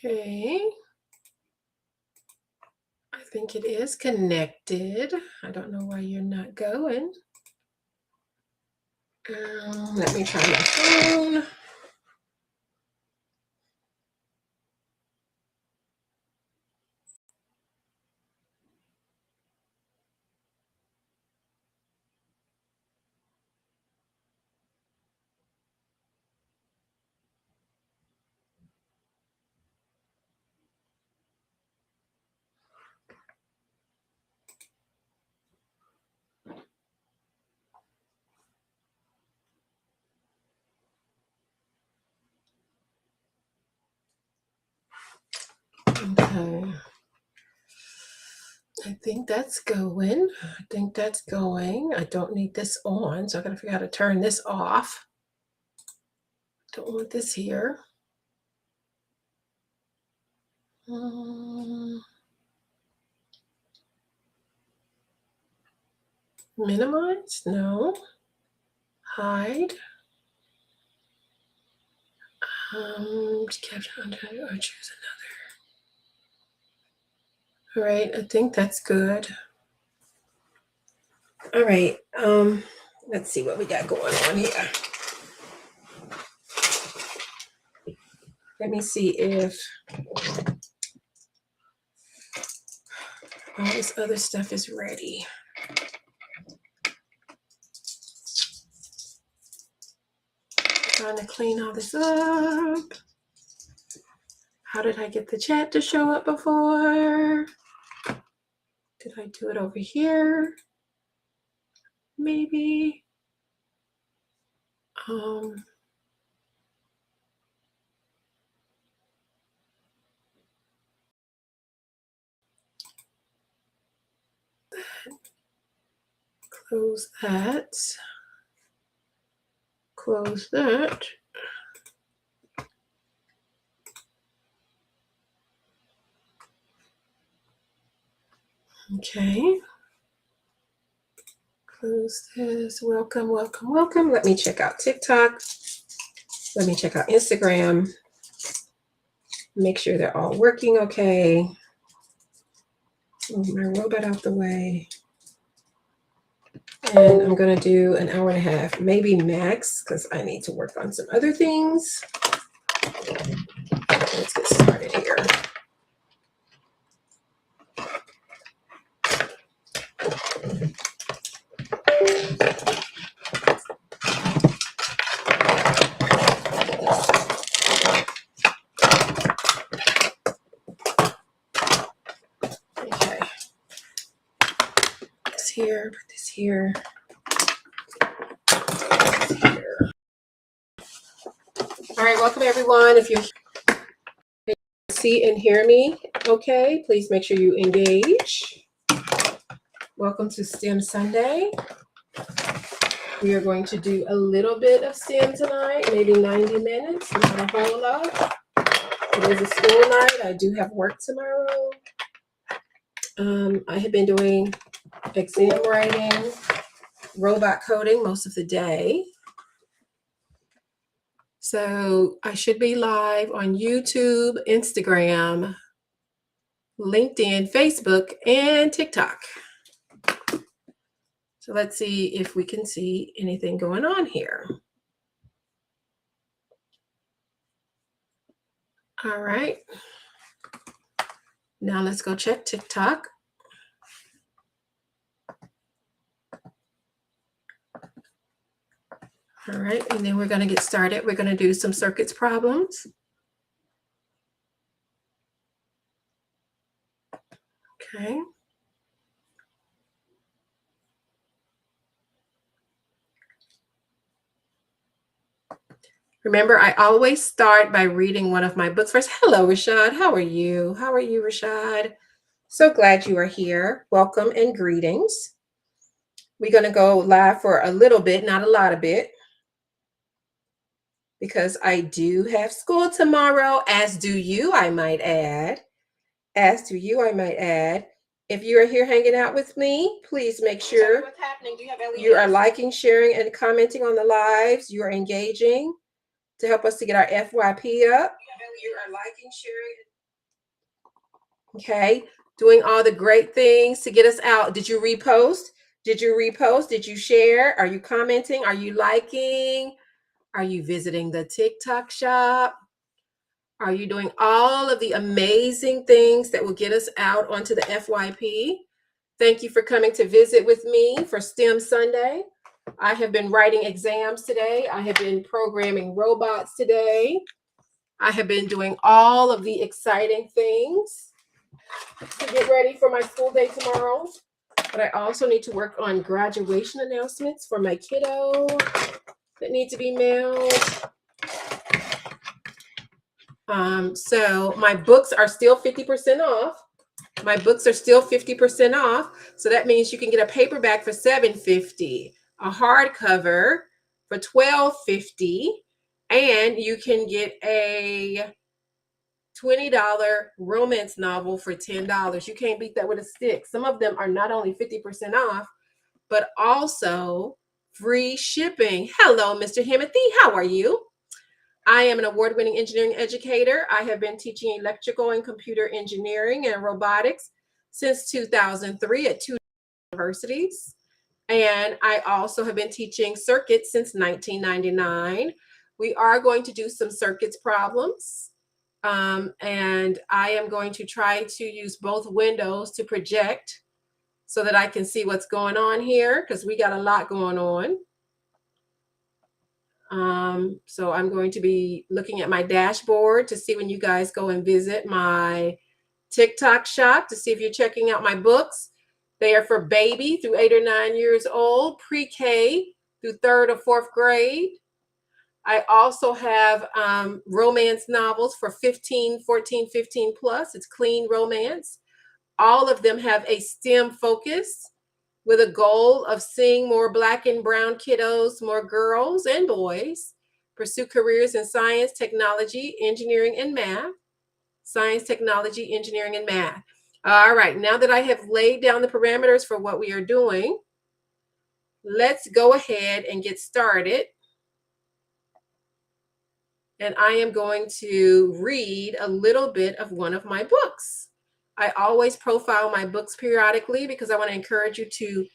Okay. I think it is connected. I don't know why you're not going. Let me try my phone. Okay. I think that's going. I don't need this on, so I gotta figure out how to turn this off. Don't want this here. Minimize? No. Hide. Capture or choose another. All right, I think that's good. All right, let's see what we got going on here. Let me see if all this other stuff is ready. Trying to clean all this up. How did I get the chat to show up before? Did I do it over here? Maybe. Close that. Close that. Okay. Close this. Welcome, welcome, welcome. Let me check out TikTok. Let me check out Instagram. Make sure they're all working okay. Move my robot out the way. And I'm going to do an hour and a half, maybe max, because I need to work on some other things. Let's get started here. Okay. Put this here, put this here. All right, welcome everyone. If you see and hear me okay, please make sure you engage. Welcome to STEM Sunday. We are going to do a little bit of STEM tonight, maybe 90 minutes, not a whole lot. It is a school night. I do have work tomorrow. I have been doing exam writing, robot coding most of the day. So I should be live on YouTube, Instagram, LinkedIn, Facebook, and TikTok. So let's see if we can see anything going on here. All right. Now let's go check TikTok. All right, and then we're going to get started. We're going to do some circuits problems. Okay. Remember, I always start by reading one of my books first. Hello, Rashad. How are you? How are you, Rashad? So glad you are here. Welcome and greetings. We're going to go live for a little bit, not a lot of bit, because I do have school tomorrow, as do you, I might add. As do you, I might add. If you are here hanging out with me, please make sure you are liking, sharing, and commenting on the lives. You are engaging to help us to get our FYP up. You are liking, sharing. Okay, doing all the great things to get us out. Did you repost? Did you repost? Did you share? Are you commenting? Are you liking? Are you visiting the TikTok shop? Are you doing all of the amazing things that will get us out onto the FYP? Thank you for coming to visit with me for STEM Sunday. I have been writing exams today. I have been programming robots today. I have been doing all of the exciting things to get ready for my school day tomorrow. But I also need to work on graduation announcements for my kiddo that need to be mailed. So my books are still 50% off. My books are still 50% off. So that means you can get a paperback for $7.50, a hardcover for $12.50, and you can get a $20 romance novel for $10. You can't beat that with a stick. Some of them are not only 50% off, but also free shipping. Hello, Mr. Himothy. How are you? I am an award-winning engineering educator. I have been teaching electrical and computer engineering and robotics since 2003 at 2 universities. And I also have been teaching circuits since 1999. We are going to do some circuits problems. And I am going to try to use both windows to project so that I can see what's going on here, because we got a lot going on. So I'm going to be looking at my dashboard to see when you guys go and visit my TikTok shop to see if you're checking out my books. They are for baby through 8 or 9 years old, pre-K through 3rd or 4th grade. I also have romance novels for 15 plus. It's clean romance. All of them have a STEM focus with a goal of seeing more Black and brown kiddos, more girls and boys, pursue careers in science, technology, engineering, and math. Science, technology, engineering, and math. All right, now that I have laid down the parameters for what we are doing, let's go ahead and get started. And I am going to read a little bit of one of my books. I always profile my books periodically because I want to encourage you to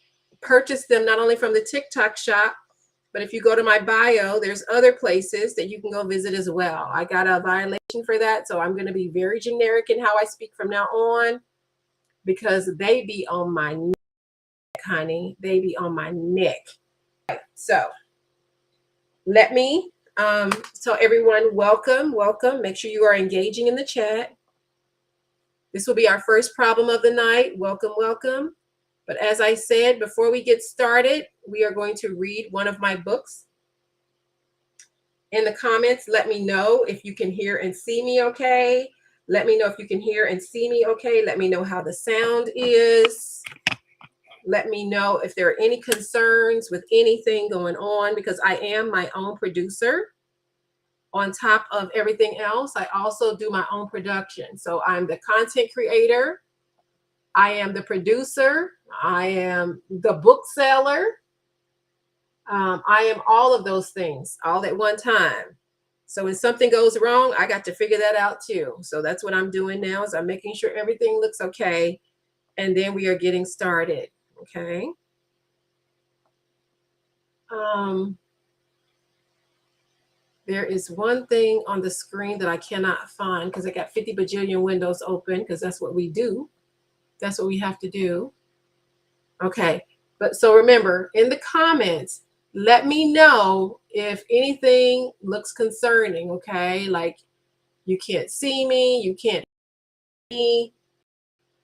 purchase them not only from the TikTok shop, but if you go to my bio, there's other places that you can go visit as well. I got a violation for that, so I'm going to be very generic in how I speak from now on because they be on my neck, honey. They be on my neck. So let me tell everyone welcome. Make sure you are engaging in the chat. This will be our first problem of the night. Welcome. But as I said, before we get started, we are going to read one of my books. In the comments, let me know if you can hear and see me okay. Let me know if you can hear and see me okay. Let me know how the sound is. Let me know if there are any concerns with anything going on, because I am my own producer. On top of everything else, I also do my own production. So I'm the content creator. I am the producer. I am the bookseller. I am all of those things all at one time. So when something goes wrong, I got to figure that out too. So that's what I'm doing now, is I'm making sure everything looks okay. And then we are getting started. Okay. There is one thing on the screen that I cannot find because I got 50 bajillion windows open, because that's what we do. That's what we have to do. Okay. But so remember, in the comments, let me know if anything looks concerning. Okay. Like you can't see me, you can't see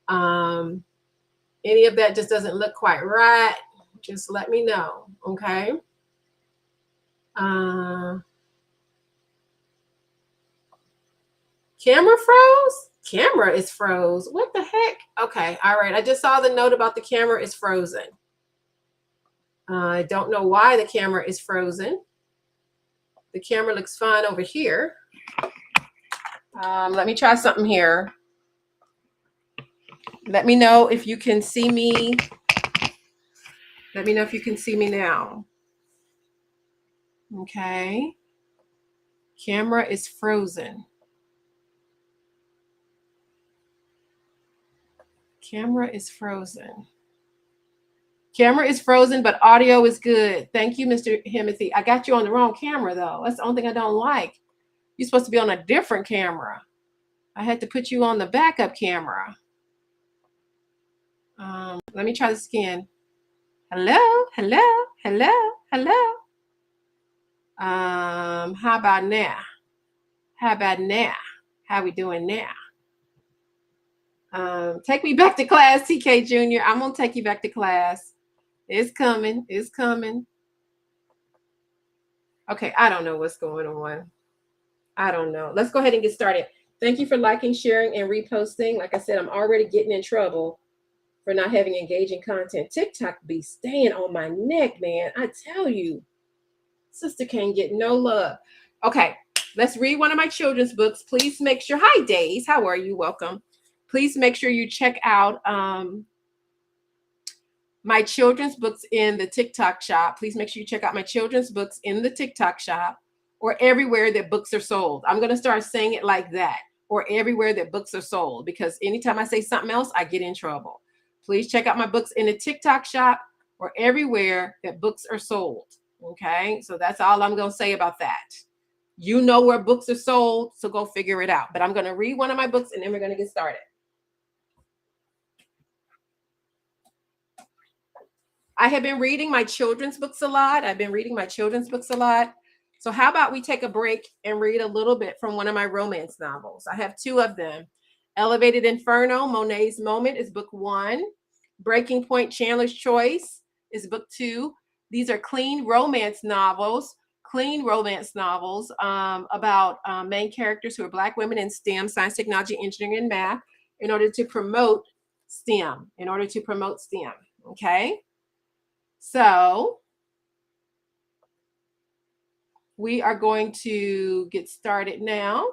me. Any of that just doesn't look quite right. Just let me know. Okay. Camera froze? Camera is froze. What the heck? Okay. All right. I just saw the note about the camera is frozen. I don't know why the camera is frozen. The camera looks fine over here. Let me try something here. Let me know if you can see me. Let me know if you can see me now. Okay. Camera is frozen. Camera is frozen. Camera is frozen, but audio is good. Thank you, Mr. Himothy. I got you on the wrong camera, though. That's the only thing I don't like. You're supposed to be on a different camera. I had to put you on the backup camera. Let me try this again. Hello, hello, hello, hello. How about now? How about now? How we doing now? Take me back to class, TK Jr. I'm gonna take you back to class. It's coming. It's coming. Okay, I don't know what's going on. I don't know. Let's go ahead and get started. Thank you for liking, sharing, and reposting. Like I said, I'm already getting in trouble for not having engaging content. TikTok be staying on my neck, man. I tell you, sister can't get no love. Okay, let's read one of my children's books. Please make sure. Hi, Days. How are you? Welcome. Please make sure you check out my children's books in the TikTok shop. Please make sure you check out my children's books in the TikTok shop or everywhere that books are sold. I'm going to start saying it like that, or everywhere that books are sold, because anytime I say something else, I get in trouble. Please check out my books in the TikTok shop or everywhere that books are sold. Okay, so that's all I'm going to say about that. You know where books are sold, so go figure it out. But I'm going to read one of my books and then we're going to get started. I have been reading my children's books a lot. So how about we take a break and read a little bit from one of my romance novels? I have two of them. Elevated Inferno, Monet's Moment is book 1. Breaking Point, Chandler's Choice is book 2. These are clean romance novels about main characters who are Black women in STEM, science, technology, engineering, and math, in order to promote STEM. Okay? So we are going to get started now.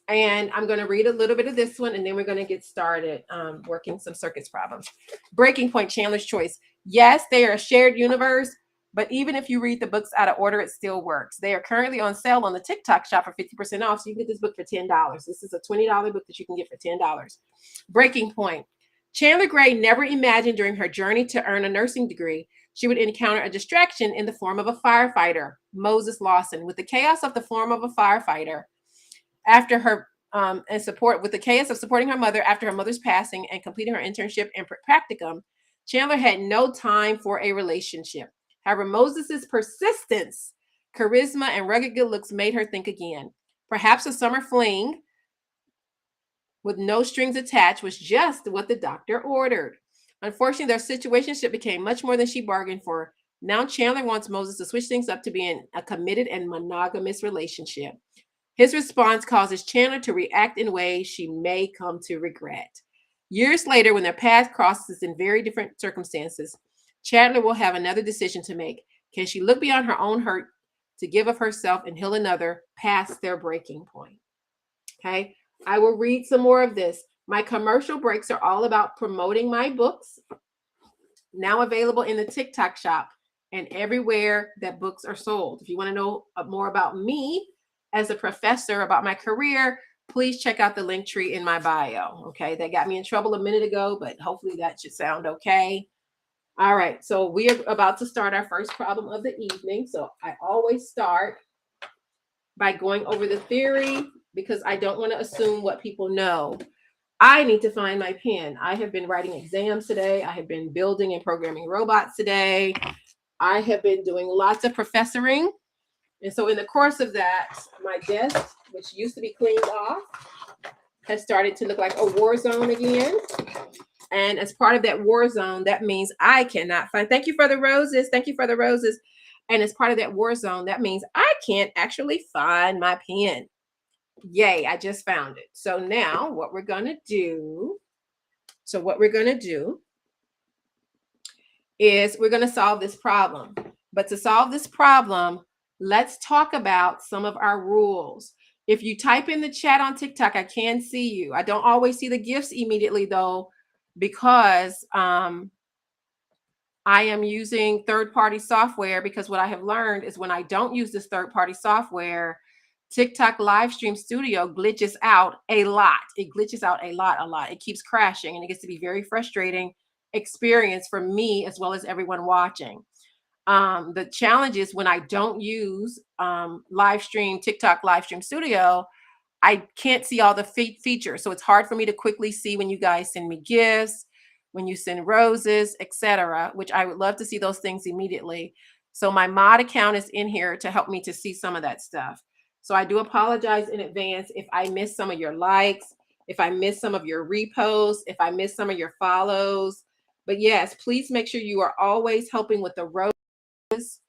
And I'm going to read a little bit of this one, and then we're going to get started working some circuits problems. Breaking Point, Chandler's Choice. Yes, they are a shared universe, but even if you read the books out of order, it still works. They are currently on sale on the TikTok shop for 50% off, so you can get this book for $10. This is a $20 book that you can get for $10. Breaking Point. Chandler Gray never imagined during her journey to earn a nursing degree she would encounter a distraction in the form of a firefighter, Moses Lawson. With the chaos of the form of a firefighter, after her with the chaos of supporting her mother after her mother's passing and completing her internship and practicum, Chandler had no time for a relationship. However, Moses's persistence, charisma, and rugged good looks made her think again. Perhaps a summer fling with no strings attached was just what the doctor ordered. Unfortunately, their situationship became much more than she bargained for. Now Chandler wants Moses to switch things up to be in a committed and monogamous relationship. His response causes Chandler to react in ways she may come to regret. Years later, when their path crosses in very different circumstances, Chandler will have another decision to make. Can she look beyond her own hurt to give of herself and heal another past their breaking point? Okay, I will read some more of this. My commercial breaks are all about promoting my books, now available in the TikTok shop and everywhere that books are sold. If you want to know more about me as a professor, about my career, please check out the link tree in my bio. Okay, that got me in trouble a minute ago, but hopefully that should sound okay. All right, so we are about to start our first problem of the evening. So I always start by going over the theory because I don't want to assume what people know. I need to find my pen. I have been writing exams today. I have been building and programming robots today. I have been doing lots of professoring. And so in the course of that, my desk, which used to be cleaned off, has started to look like a war zone again. And as part of that war zone, that means I cannot find, thank you for the roses. And as part of that war zone, that means I can't actually find my pen. Yay, I just found it. So now what we're going to do is we're going to solve this problem. But to solve this problem, let's talk about some of our rules. If you type in the chat on TikTok, I can see you. I don't always see the gifts immediately though, because I am using third-party software, because what I have learned is when I don't use this third-party software, TikTok live stream studio glitches out a lot. It glitches out a lot. It keeps crashing, and it gets to be very frustrating experience for me as well as everyone watching. The challenge is when I don't use TikTok live stream studio, I can't see all the features. So it's hard for me to quickly see when you guys send me gifts, when you send roses, etc., which I would love to see those things immediately. So my mod account is in here to help me to see some of that stuff. So I do apologize in advance if I miss some of your likes, if I miss some of your reposts, if I miss some of your follows. But yes, please make sure you are always helping with the roses.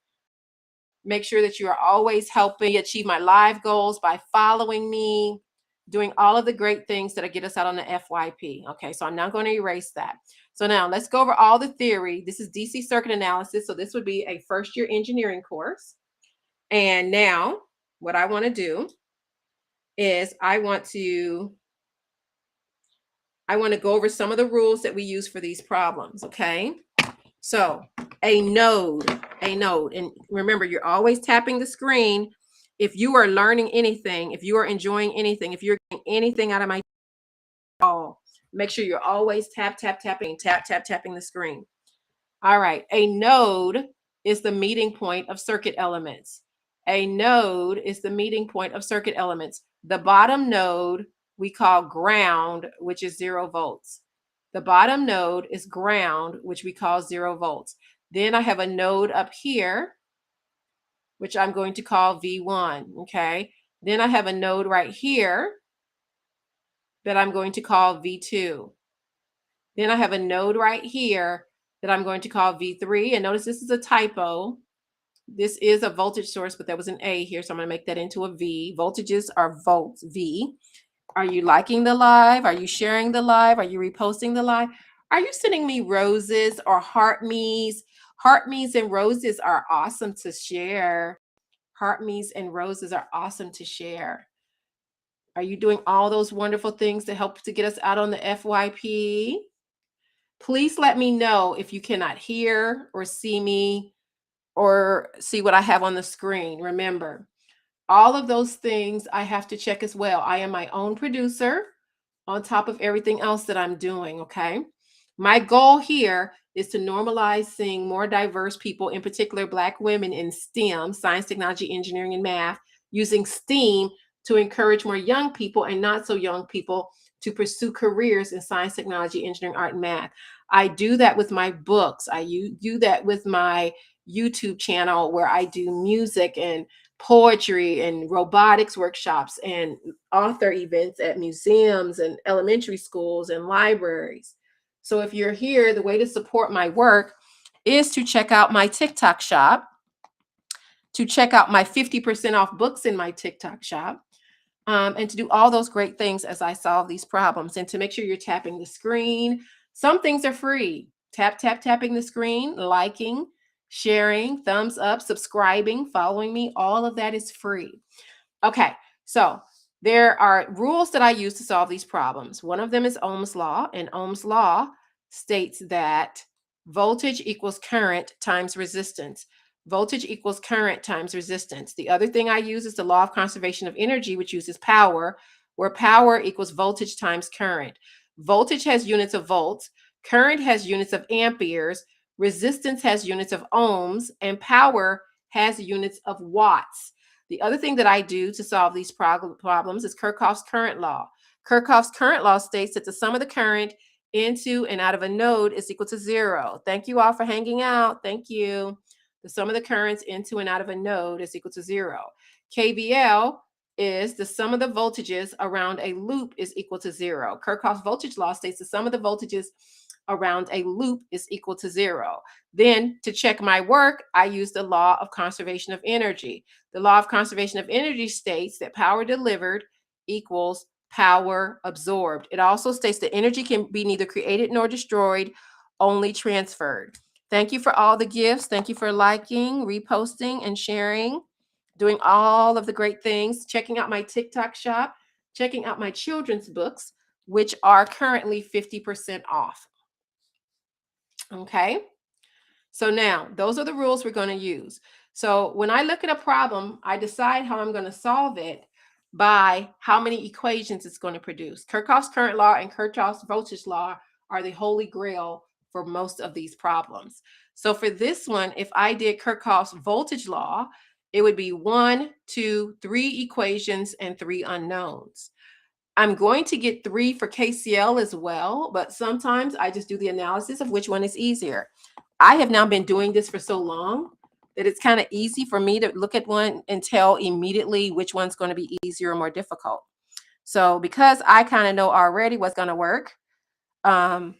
Make sure that you are always helping me achieve my live goals by following me, doing all of the great things that get us out on the FYP. Okay, so I'm now going to erase that. So now let's go over all the theory. This is DC circuit analysis. So this would be a first-year engineering course. And now what I want to do is I want to go over some of the rules that we use for these problems, okay? So a node, and remember, you're always tapping the screen. If you are learning anything, if you are enjoying anything, if you're getting anything out of my call, make sure you're always tapping the screen. All right, a node is the meeting point of circuit elements. A node is the meeting point of circuit elements. The bottom node we call ground, which is 0 volts. The bottom node is ground, which we call 0 volts. Then I have a node up here, which I'm going to call V1, okay? Then I have a node right here that I'm going to call V2. Then I have a node right here that I'm going to call V3. And notice this is a typo. This is a voltage source, but there was an A here, so I'm going to make that into a V. Voltages are volts, V. Are you liking the live? Are you sharing the live? Are you reposting the live? Are you sending me roses or heart me's? Heart me's and roses are awesome to share. Heart me's and roses are awesome to share. Are you doing all those wonderful things to help to get us out on the FYP? Please let me know if you cannot hear or see me or see what I have on the screen. Remember, all of those things I have to check as well. I am my own producer on top of everything else that I'm doing, okay? My goal here is to normalize seeing more diverse people, in particular Black women in STEM, science, technology, engineering, and math, using STEAM to encourage more young people and not so young people to pursue careers in science, technology, engineering, art, and math. I do that with my books. I do that with my YouTube channel where I do music and poetry and robotics workshops and author events at museums and elementary schools and libraries. So if you're here, the way to support my work is to check out my TikTok shop, to check out my 50% off books in my TikTok shop, and to do all those great things as I solve these problems, and to make sure you're tapping the screen. Some things are free. Tapping the screen, liking, sharing, thumbs up, subscribing, following me, all of that is free. Okay, so there are rules that I use to solve these problems. One of them is Ohm's law, and Ohm's law states that voltage equals current times resistance. Voltage equals current times resistance. The other thing I use is the law of conservation of energy, which uses power, where power equals voltage times current. Voltage has units of volts, current has units of amperes, resistance has units of ohms, and power has units of watts. The other thing that I do to solve these problems is Kirchhoff's current law. Kirchhoff's current law states that the sum of the current into and out of a node is equal to 0. Thank you all for hanging out. Thank you. The sum of the currents into and out of a node is equal to 0. KVL is the sum of the voltages around a loop is equal to 0. Kirchhoff's voltage law states the sum of the voltages around a loop is equal to 0. Then to check my work, I use the law of conservation of energy. The law of conservation of energy states that power delivered equals power absorbed. It also states that energy can be neither created nor destroyed, only transferred. Thank you for all the gifts. Thank you for liking, reposting, and sharing, doing all of the great things, checking out my TikTok shop, checking out my children's books, which are currently 50% off. Okay, so now those are the rules we're going to use. So when I look at a problem, I decide how I'm going to solve it by how many equations it's going to produce. Kirchhoff's current law and Kirchhoff's voltage law are the holy grail for most of these problems. So for this one, if I did Kirchhoff's voltage law, it would be 1, 2, 3 equations and 3 unknowns. I'm going to get 3 for KCL as well, but sometimes I just do the analysis of which one is easier. I have now been doing this for so long that it's kind of easy for me to look at one and tell immediately which one's going to be easier or more difficult. So because I kind of know already what's going to work, I'm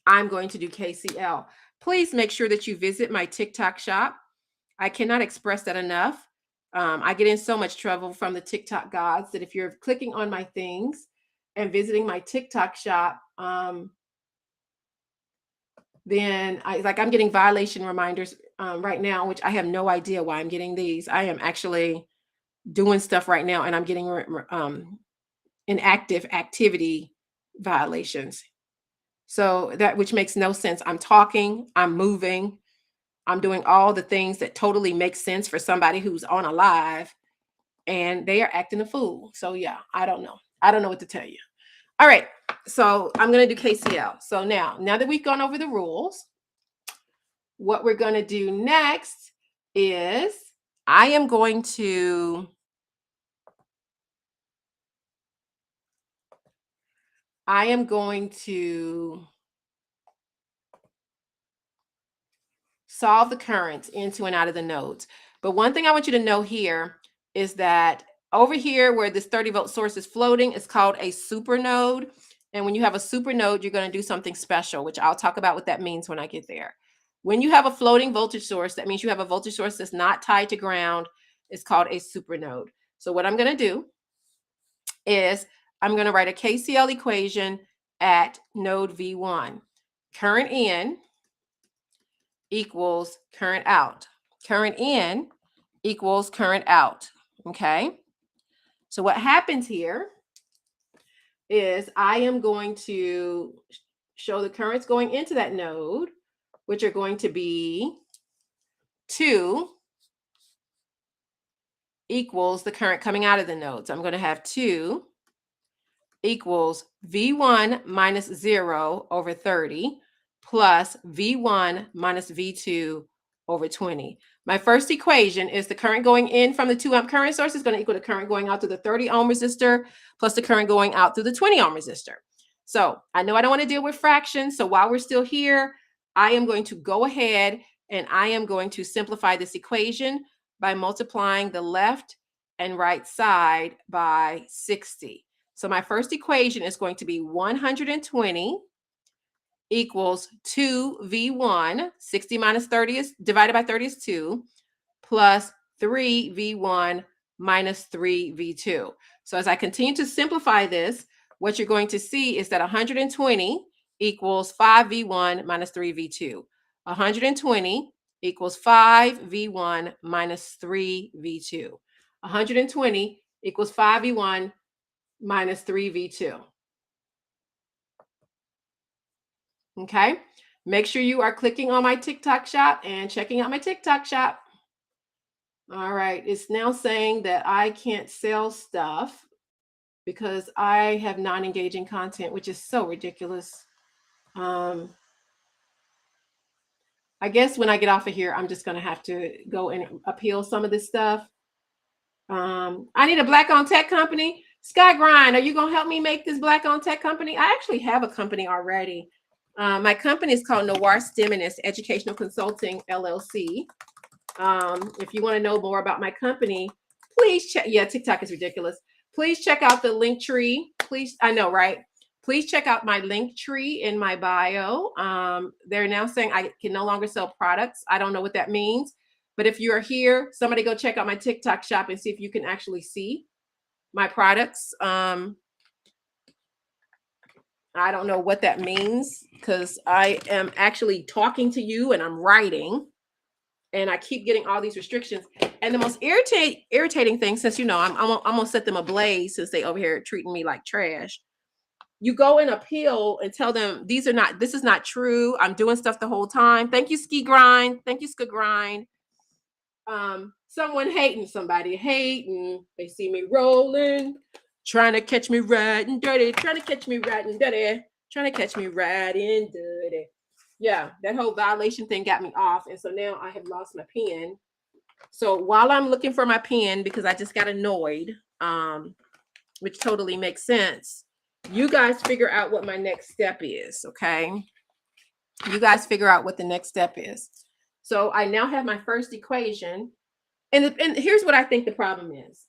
going to do KCL. Please make sure that you visit my TikTok shop. I cannot express that enough. I get in so much trouble from the TikTok gods that if you're clicking on my things and visiting my TikTok shop, then I'm getting violation reminders right now, which I have no idea why I'm getting these. I am actually doing stuff right now and I'm getting inactive activity violations. So that, which makes no sense. I'm talking, I'm moving, I'm doing all the things that totally make sense for somebody who's on a live, and they are acting a fool. So yeah, I don't know. I don't know what to tell you. All right, so I'm going to do KCL. So now that we've gone over the rules, what we're going to do next is I am going to solve the currents into and out of the nodes. But one thing I want you to know here is that over here where this 30-volt source is floating, it's called a supernode. And when you have a supernode, you're going to do something special, which I'll talk about what that means when I get there. When you have a floating voltage source, that means you have a voltage source that's not tied to ground. It's called a supernode. So what I'm going to do is I'm going to write a KCL equation at node V1. Current in equals current out. Current in equals current out. Okay. So what happens here is I am going to show the currents going into that node, which are going to be 2 equals the current coming out of the node. So I'm going to have 2 equals V1 minus 0 over 30 plus V1 minus V2 over 20. My first equation is the current going in from the 2 amp current source is going to equal the current going out through the 30 ohm resistor plus the current going out through the 20 ohm resistor. So I know I don't want to deal with fractions. So while we're still here, I am going to go ahead and I am going to simplify this equation by multiplying the left and right side by 60. So my first equation is going to be 120 equals 2V1, 60 minus 30 is divided by 30 is 2, plus 3V1 minus 3V2. So as I continue to simplify this, what you're going to see is that 120 equals 5V1 minus 3V2. 120 equals 5V1 minus 3V2. 120 equals 5V1 minus 3V2. Okay, make sure you are clicking on my TikTok shop and checking out my TikTok shop. All right, it's now saying that I can't sell stuff because I have non-engaging content, which is so ridiculous. I guess when I get off of here, I'm just going to have to go and appeal some of this stuff. I need a Black-owned tech company. Sky Grind, are you going to help me make this Black-owned tech company? I actually have a company already. My company is called NoireSTEMinist Educational Consulting, LLC. If you want to know more about my company, please check. Yeah, TikTok is ridiculous. Please check out the link tree. Please, I know, right? Please check out my link tree in my bio. They're now saying I can no longer sell products. I don't know what that means. But if you're here, somebody go check out my TikTok shop and see if you can actually see my products. I don't know what that means because I am actually talking to you and I'm writing and I keep getting all these restrictions. And the most irritating thing, since, you know, I'm going to set them ablaze since they over here treating me like trash. You go and appeal and tell them this is not true. I'm doing stuff the whole time. Thank you, Ski Grind. Thank you, Ski Grind. Someone hating, somebody hating. They see me rolling, trying to catch me riding dirty, trying to catch me riding dirty, trying to catch me riding dirty. Yeah, that whole violation thing got me off. And so now I have lost my pen. So while I'm looking for my pen, because I just got annoyed, which totally makes sense, you guys figure out what my next step is, okay? You guys figure out what the next step is. So I now have my first equation. And here's what I think the problem is.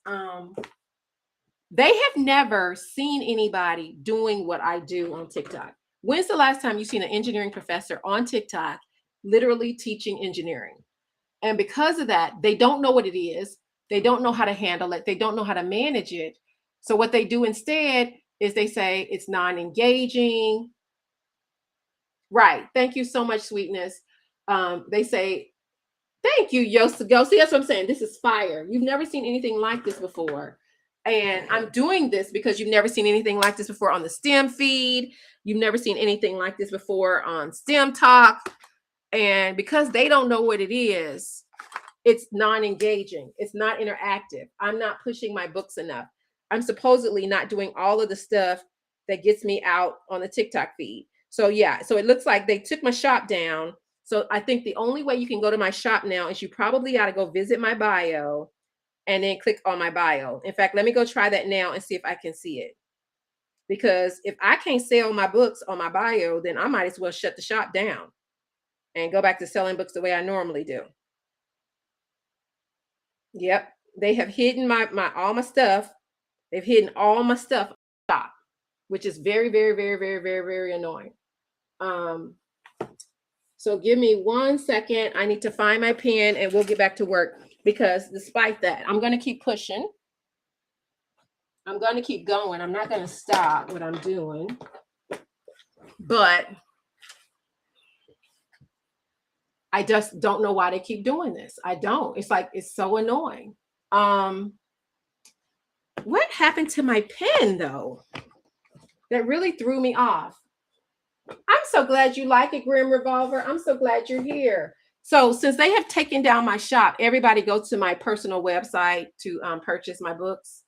They have never seen anybody doing what I do on TikTok. When's the last time you've seen an engineering professor on TikTok literally teaching engineering? And because of that, they don't know what it is. They don't know how to handle it. They don't know how to manage it. So what they do instead is they say it's non-engaging. Right. Thank you so much, sweetness. They say, thank you, Yost to go. See, that's what I'm saying. This is fire. You've never seen anything like this before. And I'm doing this because you've never seen anything like this before on the STEM feed. You've never seen anything like this before on STEM Talk. And because they don't know what it is, it's non-engaging. It's not interactive. I'm not pushing my books enough. I'm supposedly not doing all of the stuff that gets me out on the TikTok feed. So yeah, so it looks like they took my shop down. So I think the only way you can go to my shop now is you probably got to go visit my bio and then click on my bio. In fact, let me go try that now and see if I can see it. Because if I can't sell my books on my bio, then I might as well shut the shop down and go back to selling books the way I normally do. Yep, they have hidden my all my stuff. They've hidden all my stuff shop, which is very, very, very, very, very, very annoying. So give me 1 second. I need to find my pen and we'll get back to work, because despite that, I'm going to keep pushing. I'm going to keep going. I'm not going to stop what I'm doing. But I just don't know why they keep doing this. I don't. It's like, it's so annoying. What happened to my pen, though? That really threw me off. I'm so glad you like it, Grim Revolver. I'm so glad you're here. So since they have taken down my shop, everybody go to my personal website to purchase my books.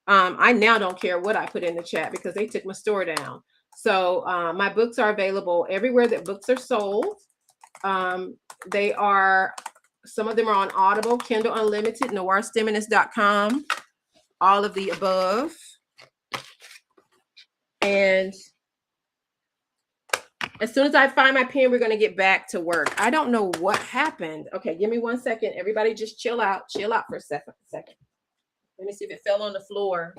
I now don't care what I put in the chat because they took my store down. So my books are available everywhere that books are sold. They are, some of them are on Audible, Kindle Unlimited, NoireSTEMinist.com, all of the above. And as soon as I find my pen, we're going to get back to work. I don't know what happened. Okay, give me 1 second. Everybody just chill out. Chill out for a second. Let me see if it fell on the floor.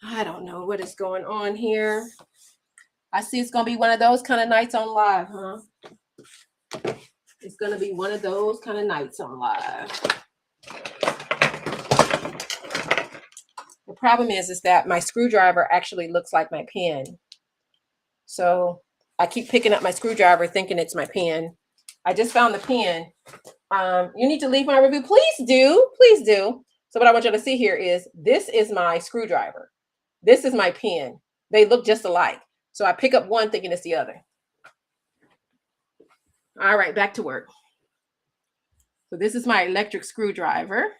I don't know what is going on here. I see it's going to be one of those kind of nights on live, huh? It's going to be one of those kind of nights on live. The problem is that my screwdriver actually looks like my pen. So I keep picking up my screwdriver thinking it's my pen. I just found the pen. You need to leave my review. Please do. Please do. So what I want you to see here is, this is my screwdriver. This is my pen. They look just alike. So I pick up one thinking it's the other. All right, back to work. So this is my electric screwdriver.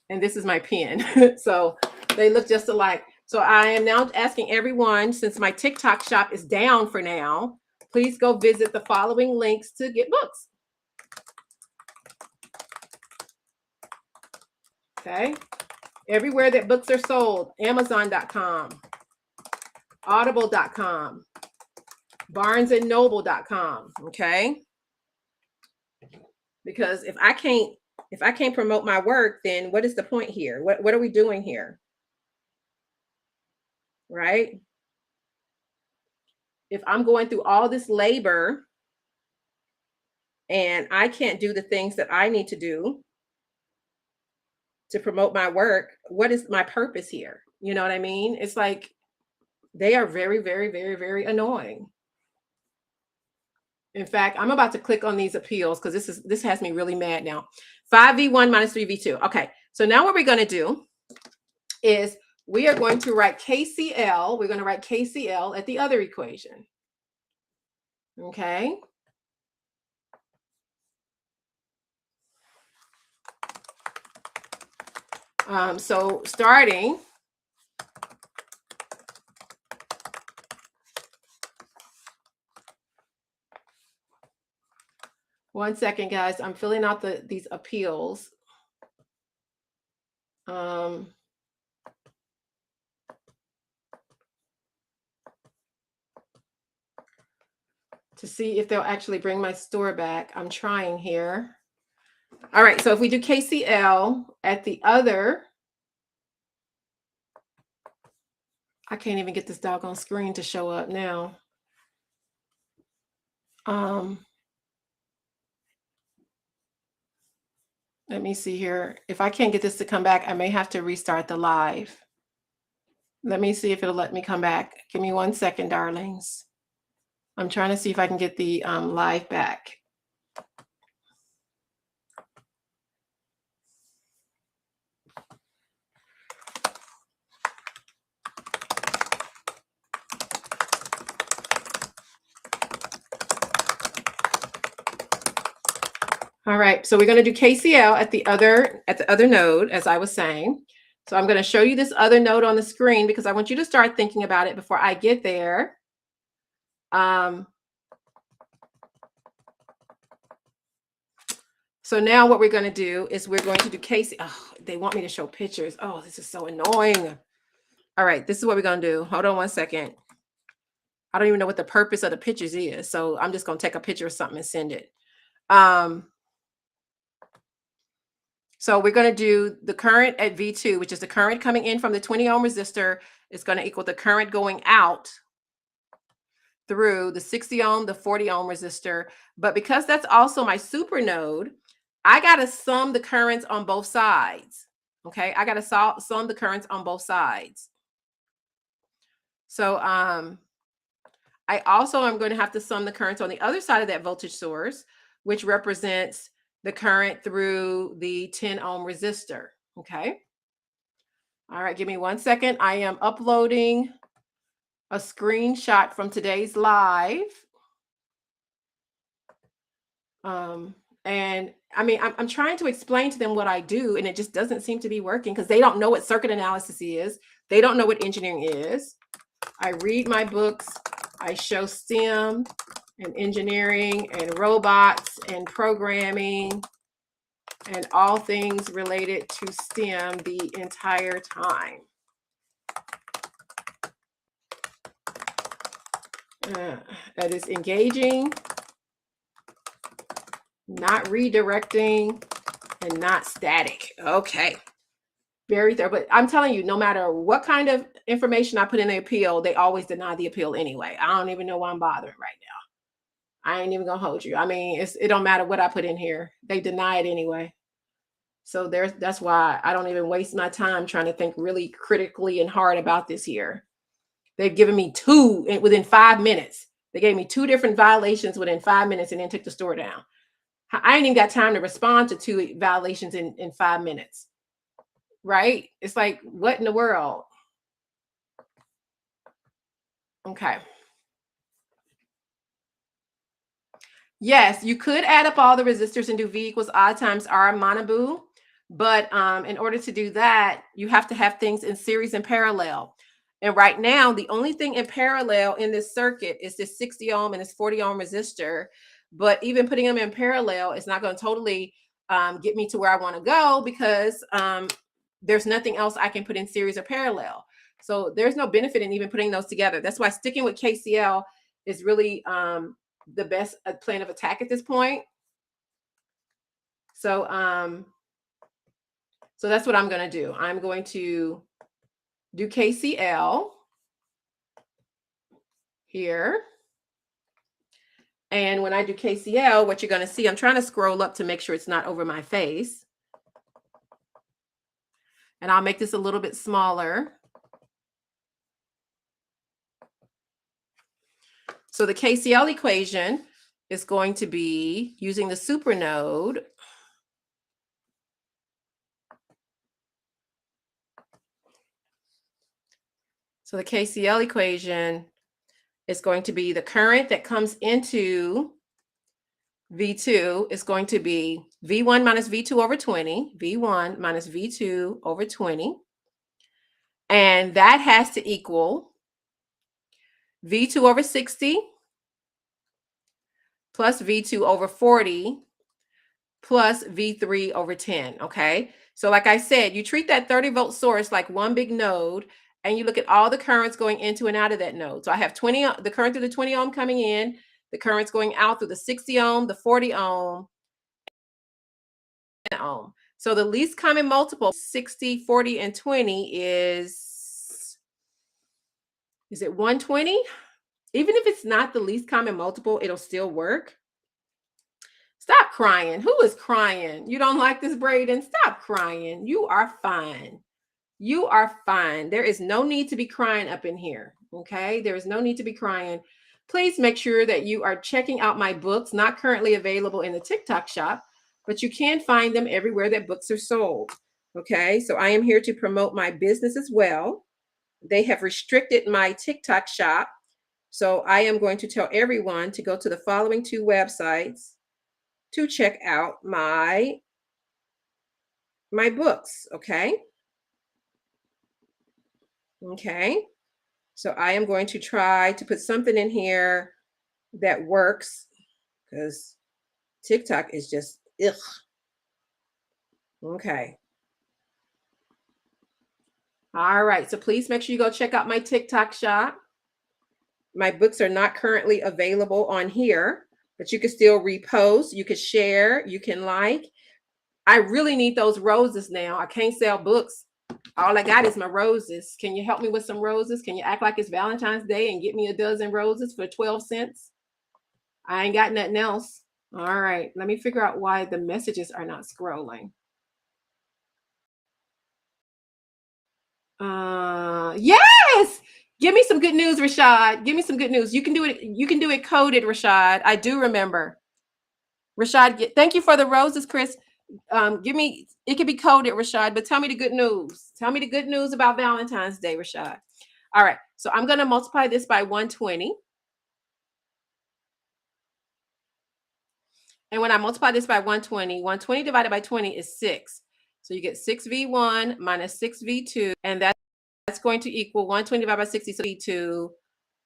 And this is my pen. So they look just alike. So I am now asking everyone, since my TikTok shop is down for now, please go visit the following links to get books. Okay. Everywhere that books are sold, Amazon.com, Audible.com, BarnesandNoble.com. Okay. Because if I can't promote my work, then what is the point here? What are we doing here? Right? If I'm going through all this labor and I can't do the things that I need to do to promote my work, what is my purpose here? You know what I mean? It's like, they are very, very, very, very annoying. In fact, I'm about to click on these appeals because this has me really mad now. 5v1 minus 3v2. Okay, so now what we're going to do is we are going to write KCL. We're going to write KCL at the other equation. Okay. So starting, one second, guys, I'm filling out these appeals. To see if they'll actually bring my store back. I'm trying here. All right, so if we do KCL at the other, I can't even get this doggone screen to show up now. Let me see here. If I can't get this to come back, I may have to restart the live. Let me see if it'll let me come back. Give me 1 second, darlings. I'm trying to see if I can get the live back. All right, so we're going to do KCL at the other node, as I was saying. So I'm going to show you this other node on the screen because I want you to start thinking about it before I get there. So now what we're going to do is we're going to do KCL. Oh, they want me to show pictures. Oh, this is so annoying. All right, this is what we're going to do. Hold on 1 second. I don't even know what the purpose of the pictures is. So I'm just going to take a picture of something and send it. So we're going to do the current at V2, which is the current coming in from the 20 ohm resistor is going to equal the current going out through the 60 ohm, the 40 ohm resistor. But because that's also my super node, I got to sum the currents on both sides. Okay, I got to sum the currents on both sides. So I also am going to have to sum the currents on the other side of that voltage source, which represents the current through the 10 ohm resistor. Okay. All right, give me 1 second. I am uploading a screenshot from today's live. And I mean, I'm trying to explain to them what I do, and it just doesn't seem to be working because they don't know what circuit analysis is. They don't know what engineering is. I read my books. I show STEM and engineering and robots and programming and all things related to STEM the entire time. That is engaging, not redirecting, and not static. Okay. Very thorough. But I'm telling you, no matter what kind of information I put in the appeal, they always deny the appeal anyway. I don't even know why I'm bothering right now. I ain't even gonna hold you. I mean, it don't matter what I put in here. They deny it anyway. So that's why I don't even waste my time trying to think really critically and hard about this here. They've given me two within 5 minutes. They gave me 2 different violations within 5 minutes and then took the store down. I ain't even got time to respond to 2 violations in 5 minutes. Right? It's like, what in the world? Okay. Yes, you could add up all the resistors and do V equals I times R monobu. But in order to do that, you have to have things in series and parallel. And right now, the only thing in parallel in this circuit is this 60 ohm and this 40 ohm resistor. But even putting them in parallel is not going to totally get me to where I want to go because there's nothing else I can put in series or parallel. So there's no benefit in even putting those together. That's why sticking with KCL is really the best plan of attack at this point. So so that's what I'm going to do. I'm going to do KCL here. And when I do KCL, what you're going to see, I'm trying to scroll up to make sure it's not over my face. And I'll make this a little bit smaller. So the KCL equation is going to be using the supernode. So the KCL equation is going to be the current that comes into V2 is going to be V1 minus V2 over 20, V1 minus V2 over 20. And that has to equal V2 over 60 plus V2 over 40 plus V3 over 10, okay? So like I said, you treat that 30-volt source like one big node, and you look at all the currents going into and out of that node. So I have the current through the 20 ohm coming in, the currents going out through the 60 ohm, the 40 ohm, and ohm. So the least common multiple, 60, 40, and 20 is it 120? Even if it's not the least common multiple, it'll still work. Stop crying. Who is crying? You don't like this, Braden? Stop crying. You are fine. You are fine. There is no need to be crying up in here. Okay. There is no need to be crying. Please make sure that you are checking out my books, not currently available in the TikTok shop, but you can find them everywhere that books are sold. Okay. So I am here to promote my business as well. They have restricted my TikTok shop. So I am going to tell everyone to go to the following two websites to check out my books. Okay. Okay. So I am going to try to put something in here that works, because TikTok is just ugh. Okay. All right. So please make sure you go check out my TikTok shop. My books are not currently available on here, but you can still repost, you can share, you can like. I really need those roses now. I can't sell books. All I got is my roses. Can you help me with some roses? Can you act like it's Valentine's Day and get me a dozen roses for 12 cents? I ain't got nothing else. All right. Let me figure out why the messages are not scrolling. Yes. Give me some good news, Rashad. Give me some good news. You can do it. You can do it coded, Rashad. I do remember. Rashad, thank you for the roses, Chris. Give me, it could be coded, Rashad, but tell me the good news. Tell me the good news about Valentine's Day, Rashad. All right. So I'm going to multiply this by 120. And when I multiply this by 120, 120 divided by 20 is 6. So you get 6V1 minus 6V2, and that's going to equal 120 divided by 60, so V2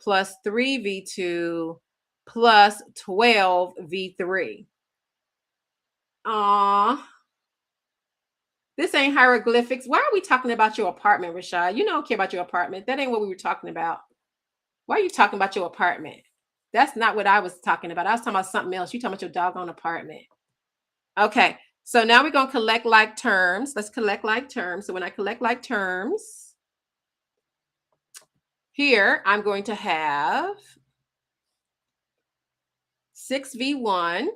plus 3V2 plus 12V3. Aw. This ain't hieroglyphics. Why are we talking about your apartment, Rashad? You don't care about your apartment. That ain't what we were talking about. Why are you talking about your apartment? That's not what I was talking about. I was talking about something else. You talking about your doggone apartment. Okay. So now we're going to collect like terms. Let's collect like terms. So when I collect like terms, here I'm going to have 6V1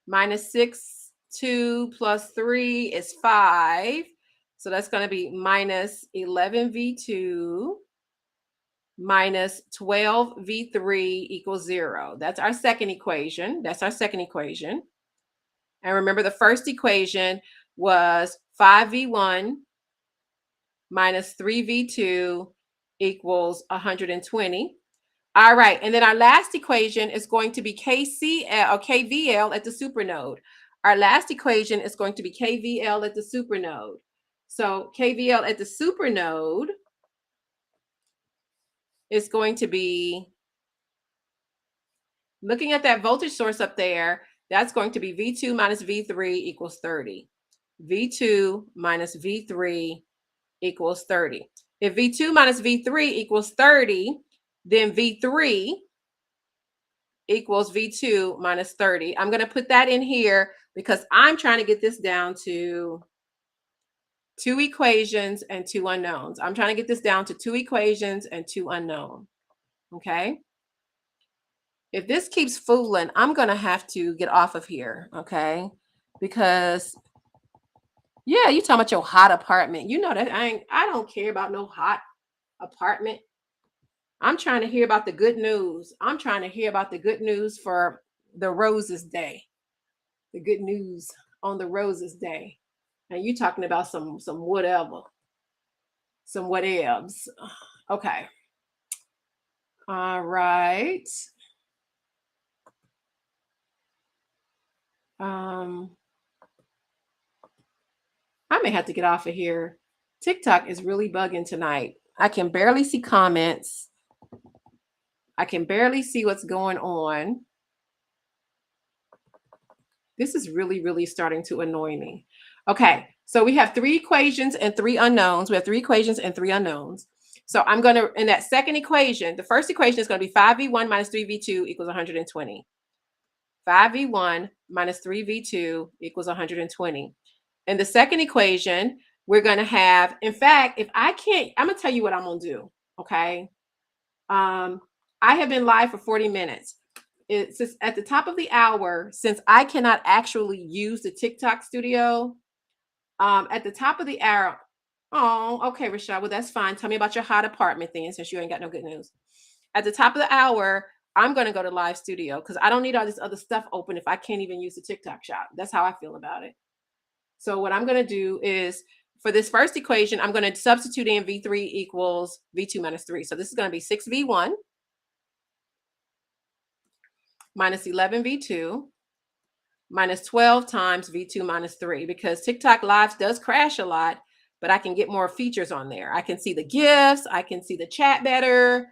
minus 6, 2 plus 3 is 5. So that's going to be minus 11V2 minus 12V3 equals 0. That's our second equation. That's our second equation. And remember, the first equation was 5V1 minus 3V2 equals 120. All right. And then our last equation is going to be KCL or KVL at the supernode. Our last equation is going to be KVL at the supernode. So KVL at the supernode is going to be, looking at that voltage source up there, that's going to be V2 minus V3 equals 30. V2 minus V3 equals 30. If V2 minus V3 equals 30, then V3 equals V2 minus 30. I'm going to put that in here because I'm trying to get this down to 2 equations and 2 unknowns. I'm trying to get this down to 2 equations and 2 unknowns. Okay. If this keeps fooling, I'm going to have to get off of here. Okay. Because yeah, you talking about your hot apartment. You know that I don't care about no hot apartment. I'm trying to hear about the good news. I'm trying to hear about the good news for the Roses Day. The good news on the Roses Day. And you talking about some whatever. Some whatevs. Okay. All right. I may have to get off of here. TikTok is really bugging tonight. I can barely see comments. I can barely see what's going on. This is really, really starting to annoy me. Okay, so we have 3 equations and 3 unknowns. We have 3 equations and 3 unknowns. So I'm going to, in that second equation, the first equation is going to be 5v1 minus 3v2 equals 120. 5v1 minus 3v2 equals 120. In the second equation, we're going to have, in fact, if I can't, I'm going to tell you what I'm going to do, okay? I have been live for 40 minutes. It's just at the top of the hour, since I cannot actually use the TikTok studio, at the top of the hour, oh, okay, Rashad, well, that's fine. Tell me about your hot apartment then, since you ain't got no good news. At the top of the hour, I'm going to go to live studio because I don't need all this other stuff open if I can't even use the TikTok shop. That's how I feel about it. So what I'm going to do is, for this first equation, I'm going to substitute in V3 equals V2 minus 3. So this is going to be 6V1 minus 11V2 minus 12 times V2 minus 3, because TikTok Live does crash a lot, but I can get more features on there. I can see the GIFs. I can see the chat better.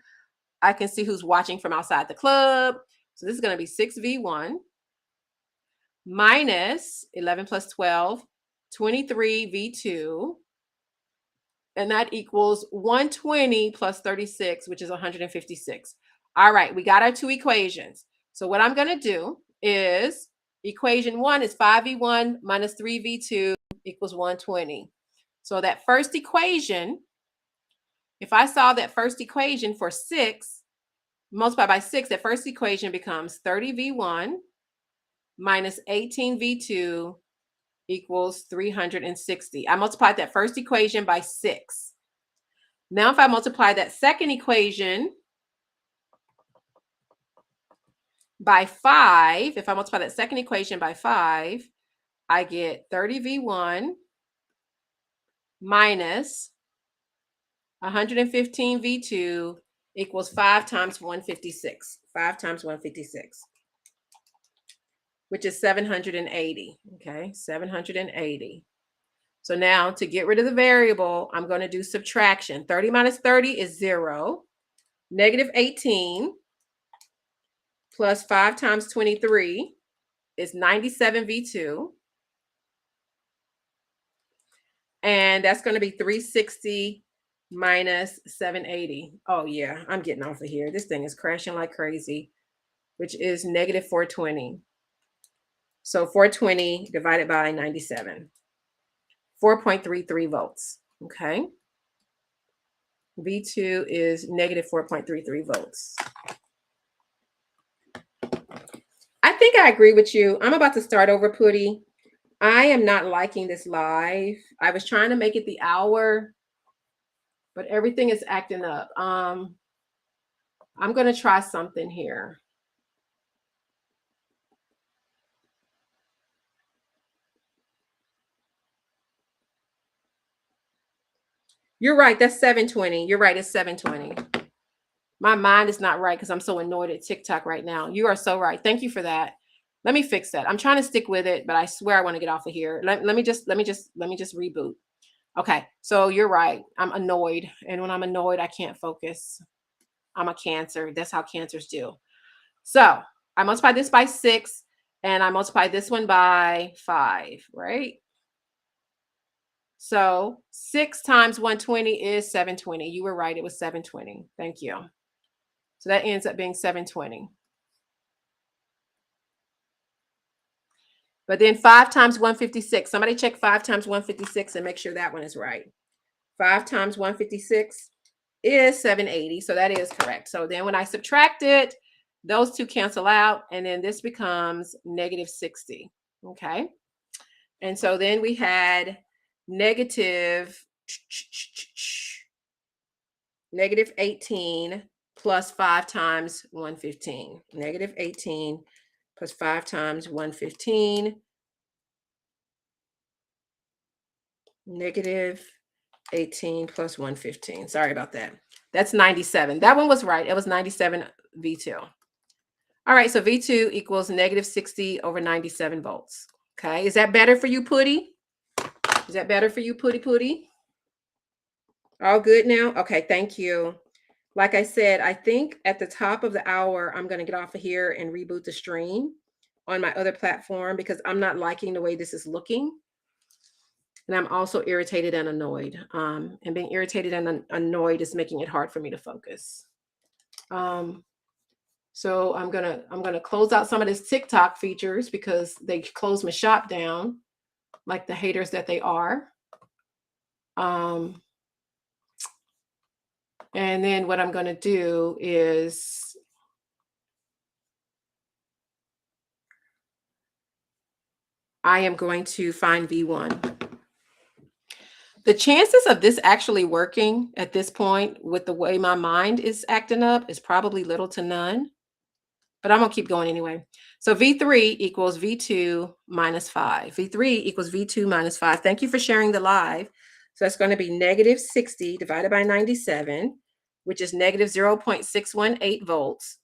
I can see who's watching from outside the club. So this is going to be 6V1 minus 11 plus 12, 23V2. And that equals 120 plus 36, which is 156. All right, we got our 2 equations. So what I'm going to do is, equation 1 is 5v1 minus 3v2 equals 120. So that first equation, if I solve that first equation for 6, multiply by 6, that first equation becomes 30v1 minus 18v2 equals 360. I multiplied that first equation by 6. Now, if I multiply that second equation by 5, if I multiply that second equation by 5, I get 30v1 minus 115v2 equals 5 times 156. 5 times 156, which is 780. Okay, 780. So now, to get rid of the variable, I'm going to do subtraction. 30 minus 30 is 0. Negative 18 plus 5 times 23 is 97v2. And that's going to be 360 minus 780. Oh, yeah, I'm getting off of here. This thing is crashing like crazy, which is negative 420. So 420 divided by 97. 4.33 volts. Okay. V2 is negative 4.33 volts. I think I agree with you. I'm about to start over, Putty. I am not liking this live. I was trying to make it the hour, but everything is acting up. I'm going to try something here. You're right. That's 720. You're right. It's 720. My mind is not right because I'm so annoyed at TikTok right now. You are so right. Thank you for that. Let me fix that. I'm trying to stick with it, but I swear I want to get off of here. Let me just reboot. Okay. So you're right. I'm annoyed. And when I'm annoyed, I can't focus. I'm a Cancer. That's how Cancers do. So I multiply this by 6 and I multiply this one by 5, right? So 6 times 120 is 720. You were right. It was 720. Thank you. So that ends up being 720. But then 5 times 156. Somebody check 5 times 156 and make sure that one is right. 5 times 156 is 780. So that is correct. So then when I subtract it, those two cancel out. And then this becomes negative 60. Okay. And so then we had negative 18 plus 5 times 115. Negative 18 plus 5 times 115. Negative 18 plus 115. Sorry about that. That's 97. That one was right. It was 97 V2. All right, so V2 equals negative 60 over 97 volts. Okay, is that better for you, Putty? Is that better for you, Putty Putty? All good now? Okay, thank you. Like I said, I think at the top of the hour, I'm going to get off of here and reboot the stream on my other platform because I'm not liking the way this is looking. And I'm also irritated and annoyed. And being irritated and annoyed is making it hard for me to focus. So I'm gonna close out some of this TikTok features because they closed my shop down, like the haters that they are. And then what I'm gonna do is I am going to find V1. The chances of this actually working at this point with the way my mind is acting up is probably little to none, but I'm gonna keep going anyway. So V3 equals V2 minus 5. V3 equals V2 minus 5. Thank you for sharing the live. So that's going to be negative 60 divided by 97, which is negative 0.618 volts.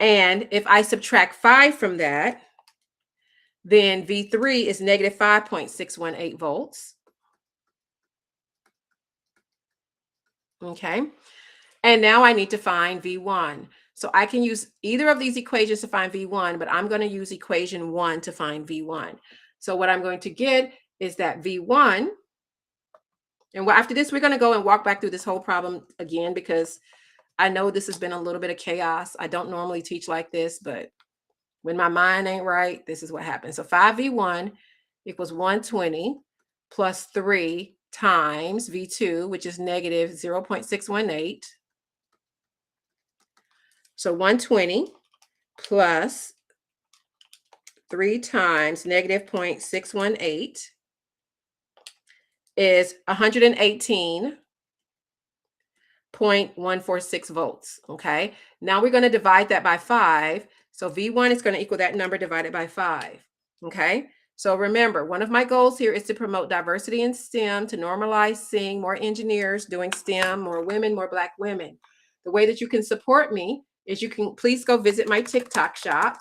And if I subtract 5 from that, then V3 is negative 5.618 volts. Okay. And now I need to find V1. So I can use either of these equations to find V1, but I'm going to use equation 1 to find V1. So what I'm going to get is that V1, and after this, we're going to go and walk back through this whole problem again, because I know this has been a little bit of chaos. I don't normally teach like this, but when my mind ain't right, this is what happens. So 5V1 equals 120 plus 3 times V2, which is negative 0.618. So 120 plus 3 times negative 0.618 is 118.146 volts. Okay. Now we're going to divide that by 5. So V1 is going to equal that number divided by 5. Okay. So remember, one of my goals here is to promote diversity in STEM, to normalize seeing more engineers doing STEM, more women, more Black women. The way that you can support me is you can please go visit my TikTok shop.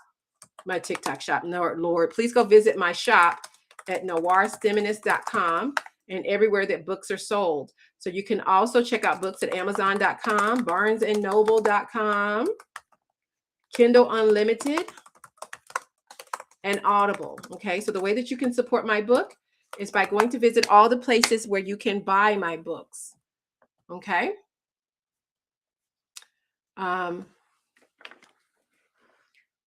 No, Lord, please go visit my shop at NoireSTEMinist.com and everywhere that books are sold. So you can also check out books at Amazon.com, BarnesandNoble.com, Kindle Unlimited, and Audible. Okay, so the way that you can support my book is by going to visit all the places where you can buy my books. Okay.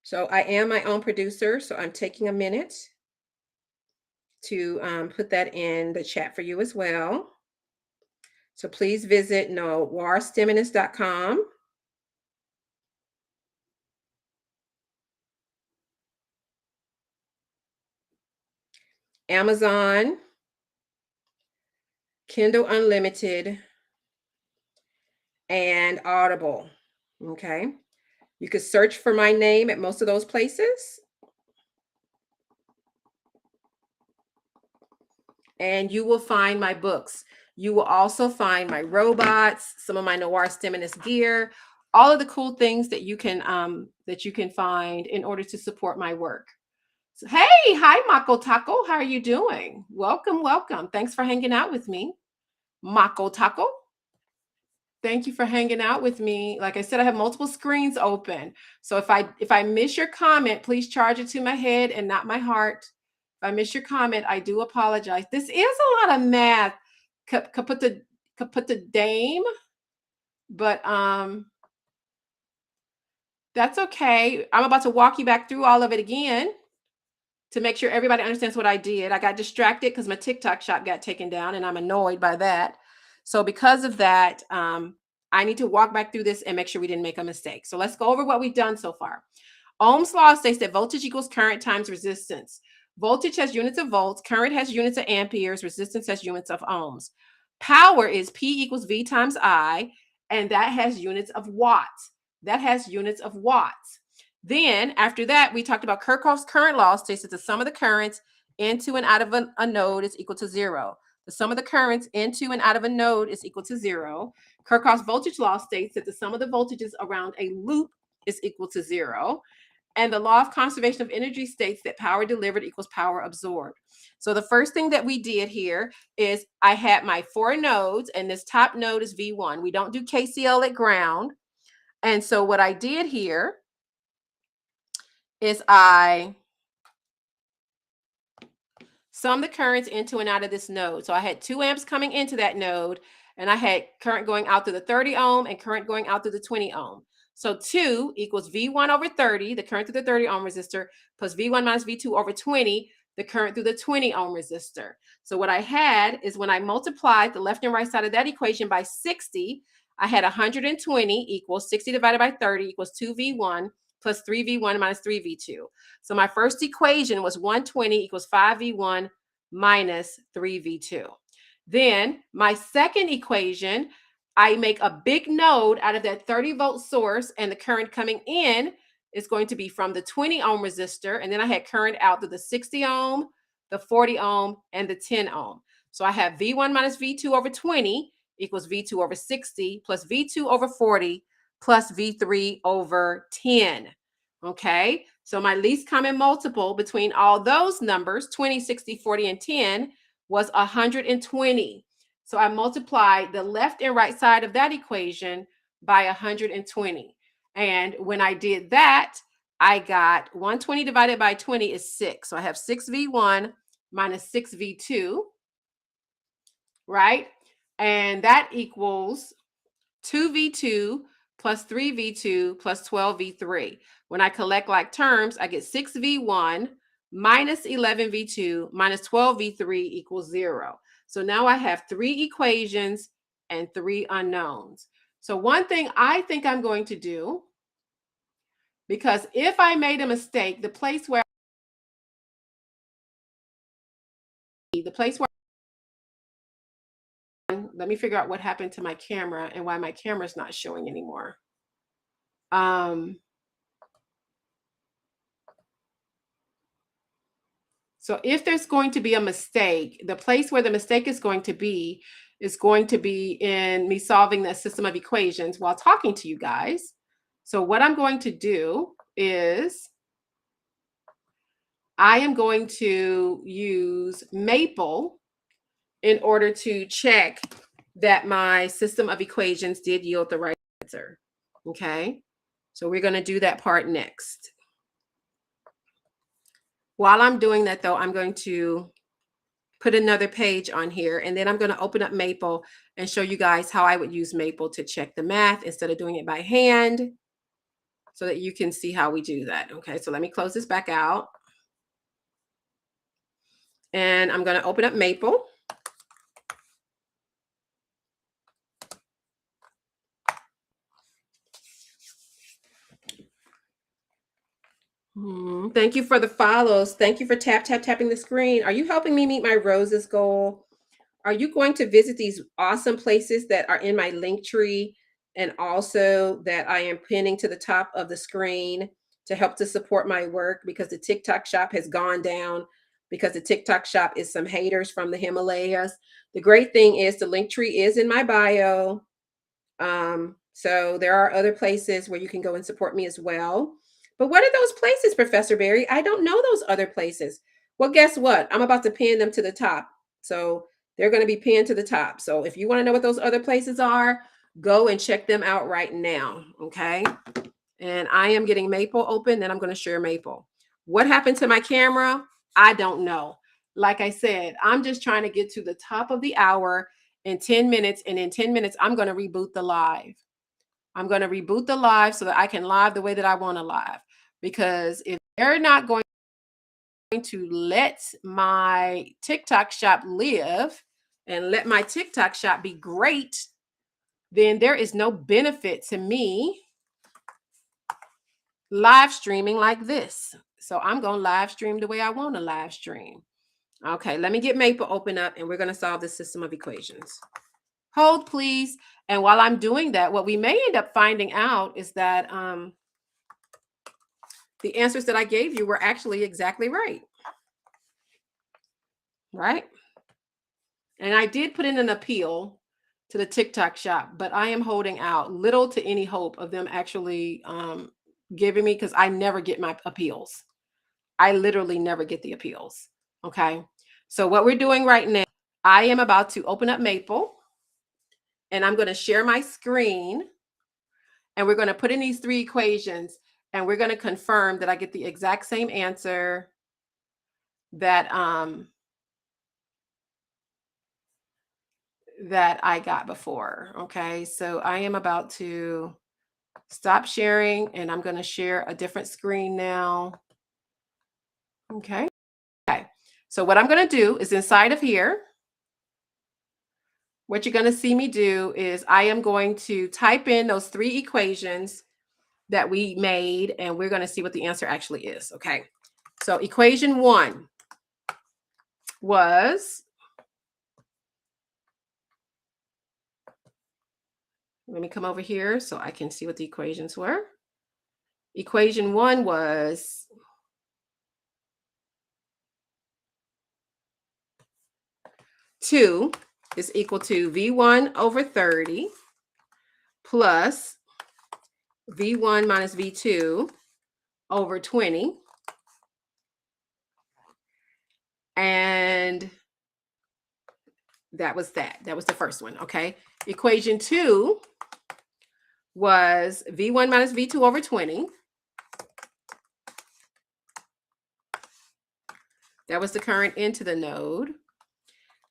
So I am my own producer, so I'm taking a minute to put that in the chat for you as well. So please visit NoireSTEMinist.com. Amazon, Kindle Unlimited, and Audible. Okay. You could search for my name at most of those places. And you will find my books. You will also find my robots, some of my NoireSTEMinist gear, all of the cool things that you can find in order to support my work. So, hey, hi, Mako Taco. How are you doing? Welcome, welcome. Thanks for hanging out with me, Mako Taco. Thank you for hanging out with me. Like I said, I have multiple screens open. So if I miss your comment, please charge it to my head and not my heart. If I miss your comment, I do apologize. This is a lot of math. Kaput the dame, but that's okay. I'm about to walk you back through all of it again to make sure everybody understands what I did. I got distracted because my TikTok shop got taken down, and I'm annoyed by that. So because of that, I need to walk back through this and make sure we didn't make a mistake. So let's go over what we've done so far. Ohm's law states that voltage equals current times resistance. Voltage has units of volts, current has units of amperes, resistance has units of ohms. Power is P equals V times I, and that has units of watts. Then after that, we talked about Kirchhoff's current law states that the sum of the currents into and out of a node is equal to 0. the sum of the currents into and out of a node is equal to 0. Kirchhoff's voltage law states that the sum of the voltages around a loop is equal to 0. And the law of conservation of energy states that power delivered equals power absorbed. So the first thing that we did here is I had my 4 nodes, and this top node is V1. We don't do KCL at ground. And so what I did here is I sum the currents into and out of this node. So I had 2 amps coming into that node, and I had current going out through the 30 ohm and current going out through the 20 ohm. So 2 equals V1 over 30, the current through the 30 ohm resistor, plus V1 minus V2 over 20, the current through the 20 ohm resistor. So what I had is when I multiplied the left and right side of that equation by 60, I had 120 equals 60 divided by 30 equals 2V1 plus 3V1 minus 3V2. So my first equation was 120 equals 5V1 minus 3V2. Then my second equation, I make a big node out of that 30-volt source, and the current coming in is going to be from the 20 ohm resistor, and then I had current out through the 60 ohm, the 40 ohm, and the 10 ohm. So I have V1 minus V2 over 20 equals V2 over 60 plus V2 over 40 plus V3 over 10. Okay, so my least common multiple between all those numbers, 20, 60, 40, and 10, was 120. So I multiplied the left and right side of that equation by 120. And when I did that, I got 120 divided by 20 is 6. So I have 6V1 minus 6V2, right? And that equals 2V2 plus 3V2 plus 12V3. When I collect like terms, I get 6V1 minus 11V2 minus 12V3 equals 0. So now I have 3 equations and 3 unknowns. So one thing I think I'm going to do, because if I made a mistake, the place where let me figure out what happened to my camera and why my camera's not showing anymore. So if there's going to be a mistake, the place where the mistake is going to be in me solving the system of equations while talking to you guys. So what I'm going to do is I am going to use Maple in order to check that my system of equations did yield the right answer. Okay, so we're going to do that part next. While I'm doing that, though, I'm going to put another page on here, and then I'm going to open up Maple and show you guys how I would use Maple to check the math instead of doing it by hand, so that you can see how we do that. Okay, so let me close this back out. And I'm going to open up Maple. Thank you for the follows. Thank you for tapping the screen. Are you helping me meet my Roses goal? Are you going to visit these awesome places that are in my link tree and also that I am pinning to the top of the screen to help to support my work, because the TikTok shop has gone down because the TikTok shop is some haters from the Himalayas. The great thing is the link tree is in my bio. So there are other places where you can go and support me as well. But what are those places, Professor Barry? I don't know those other places. Well, guess what? I'm about to pin them to the top. So they're going to be pinned to the top. So if you want to know what those other places are, go and check them out right now. Okay. And I am getting Maple open, then I'm going to share Maple. What happened to my camera? I don't know. Like I said, I'm just trying to get to the top of the hour in 10 minutes. And in 10 minutes, I'm going to reboot the live. I'm going to reboot the live so that I can live the way that I want to live. Because if they're not going to let my TikTok shop live and let my TikTok shop be great, then there is no benefit to me live streaming like this. So I'm going to live stream the way I want to live stream. Okay, let me get Maple open up and we're going to solve this system of equations. Hold, please. And while I'm doing that, what we may end up finding out is that the answers that I gave you were actually exactly right. Right? And I did put in an appeal to the TikTok shop, but I am holding out little to any hope of them actually giving me, because I never get my appeals. I literally never get the appeals. Okay. So what we're doing right now, I am about to open up Maple and I'm going to share my screen and we're going to put in these three equations and we're going to confirm that I get the exact same answer that that I got before. Okay. So I am about to stop sharing and I'm going to share a different screen now. Okay. Okay. So what I'm going to do is inside of here, what you're going to see me do is I am going to type in those three equations that we made, and we're going to see what the answer actually is. Okay. So equation 1 was, let me come over here so I can see what the equations were. Equation 1 was 2 is equal to V1 over 30 plus V1 minus V2 over 20. And that was that. That was the first one. Okay. Equation 2 was V1 minus V2 over 20. That was the current into the node.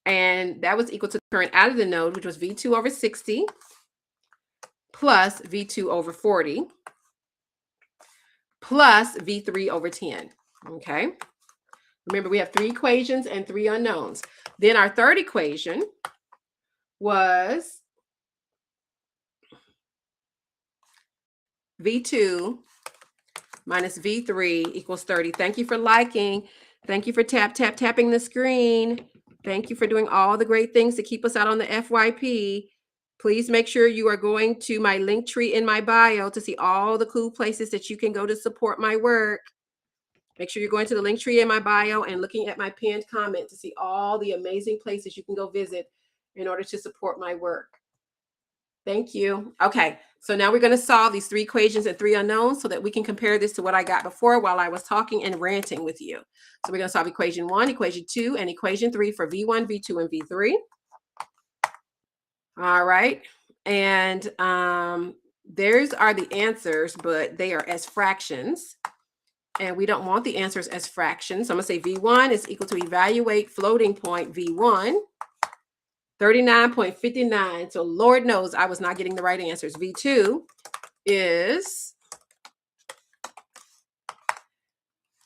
And that was equal to the current out of the node, which was V2 over 60 plus V2 over 40 plus V3 over 10. Okay. Remember, we have three equations and three unknowns. Then our third equation was V2 minus V3 equals 30. Thank you for liking. Thank you for tapping the screen. Thank you for doing all the great things to keep us out on the FYP. Please make sure you are going to my link tree in my bio to see all the cool places that you can go to support my work. Make sure you're going to the link tree in my bio and looking at my pinned comment to see all the amazing places you can go visit in order to support my work. Thank you. Okay, so now we're going to solve these three equations and three unknowns so that we can compare this to what I got before while I was talking and ranting with you. So we're going to solve equation 1, equation 2, and equation 3 for V1, V2, and V3. All right. And there's are the answers, but they are as fractions. And we don't want the answers as fractions. So I'm going to say V1 is equal to evaluate floating point V1, 39.59. So Lord knows I was not getting the right answers. V2 is,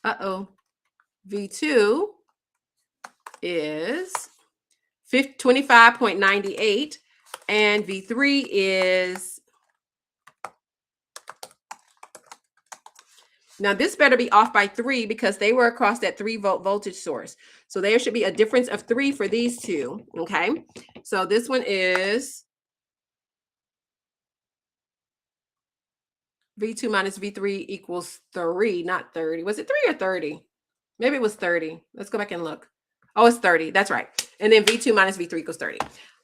V2 is 25.98. And V3 is, now this better be off by 3 because they were across that 3-volt voltage source. So there should be a difference of 3 for these two. Okay. So this one is V2 minus V3 equals 3, not 30. Was it 3 or 30? Maybe it was 30. Let's go back and look. Oh, it's 30. That's right. And then V2 minus V3 equals 30.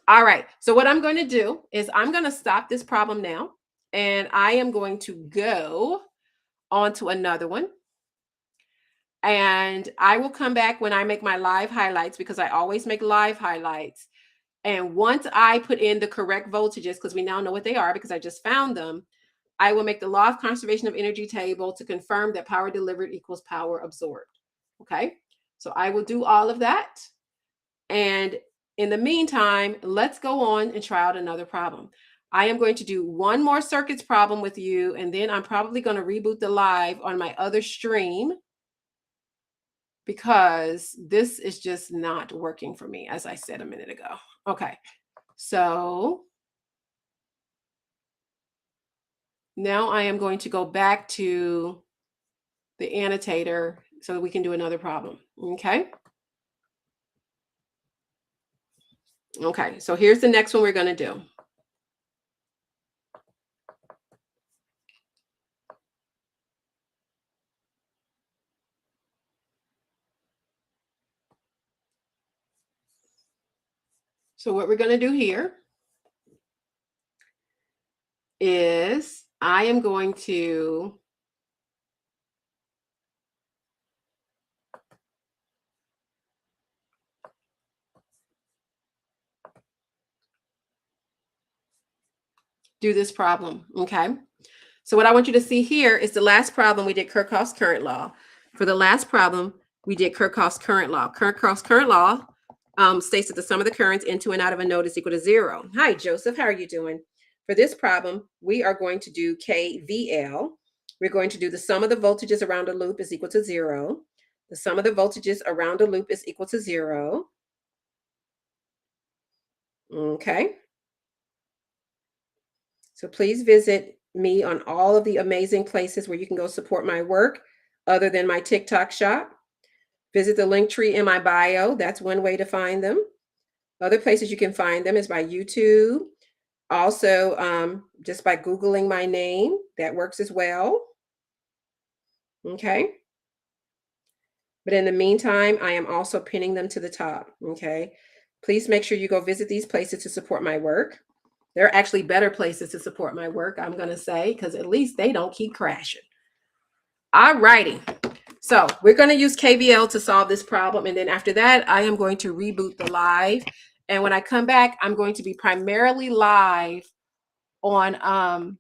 All right. So what I'm going to do is I'm going to stop this problem now. And I am going to go on to another one. And I will come back when I make my live highlights because I always make live highlights. And once I put in the correct voltages, because we now know what they are because I just found them, I will make the law of conservation of energy table to confirm that power delivered equals power absorbed. Okay, so I will do all of that. And in the meantime, let's go on and try out another problem. I am going to do one more circuits problem with you, and then I'm probably going to reboot the live on my other stream because this is just not working for me, as I said a minute ago. Okay, so now I am going to go back to the annotator so that we can do another problem. Okay. Okay, so here's the next one we're going to do. So what we're going to do here is I am going to do this problem, okay? So what I want you to see here is the last problem we did Kirchhoff's current law. For the last problem, we did Kirchhoff's current law. Kirchhoff's current law states that the sum of the currents into and out of a node is equal to 0. Hi, Joseph. How are you doing? For this problem, we are going to do KVL. We're going to do the sum of the voltages around a loop is equal to 0. The sum of the voltages around a loop is equal to 0. Okay. So please visit me on all of the amazing places where you can go support my work other than my TikTok shop. Visit the link tree in my bio. That's one way to find them. Other places you can find them is by YouTube. Also, just by Googling my name, that works as well. Okay. But in the meantime, I am also pinning them to the top. Okay. Please make sure you go visit these places to support my work. They're actually better places to support my work, I'm going to say, because at least they don't keep crashing. All righty. So we're going to use KVL to solve this problem. And then after that, I am going to reboot the live. And when I come back, I'm going to be primarily live on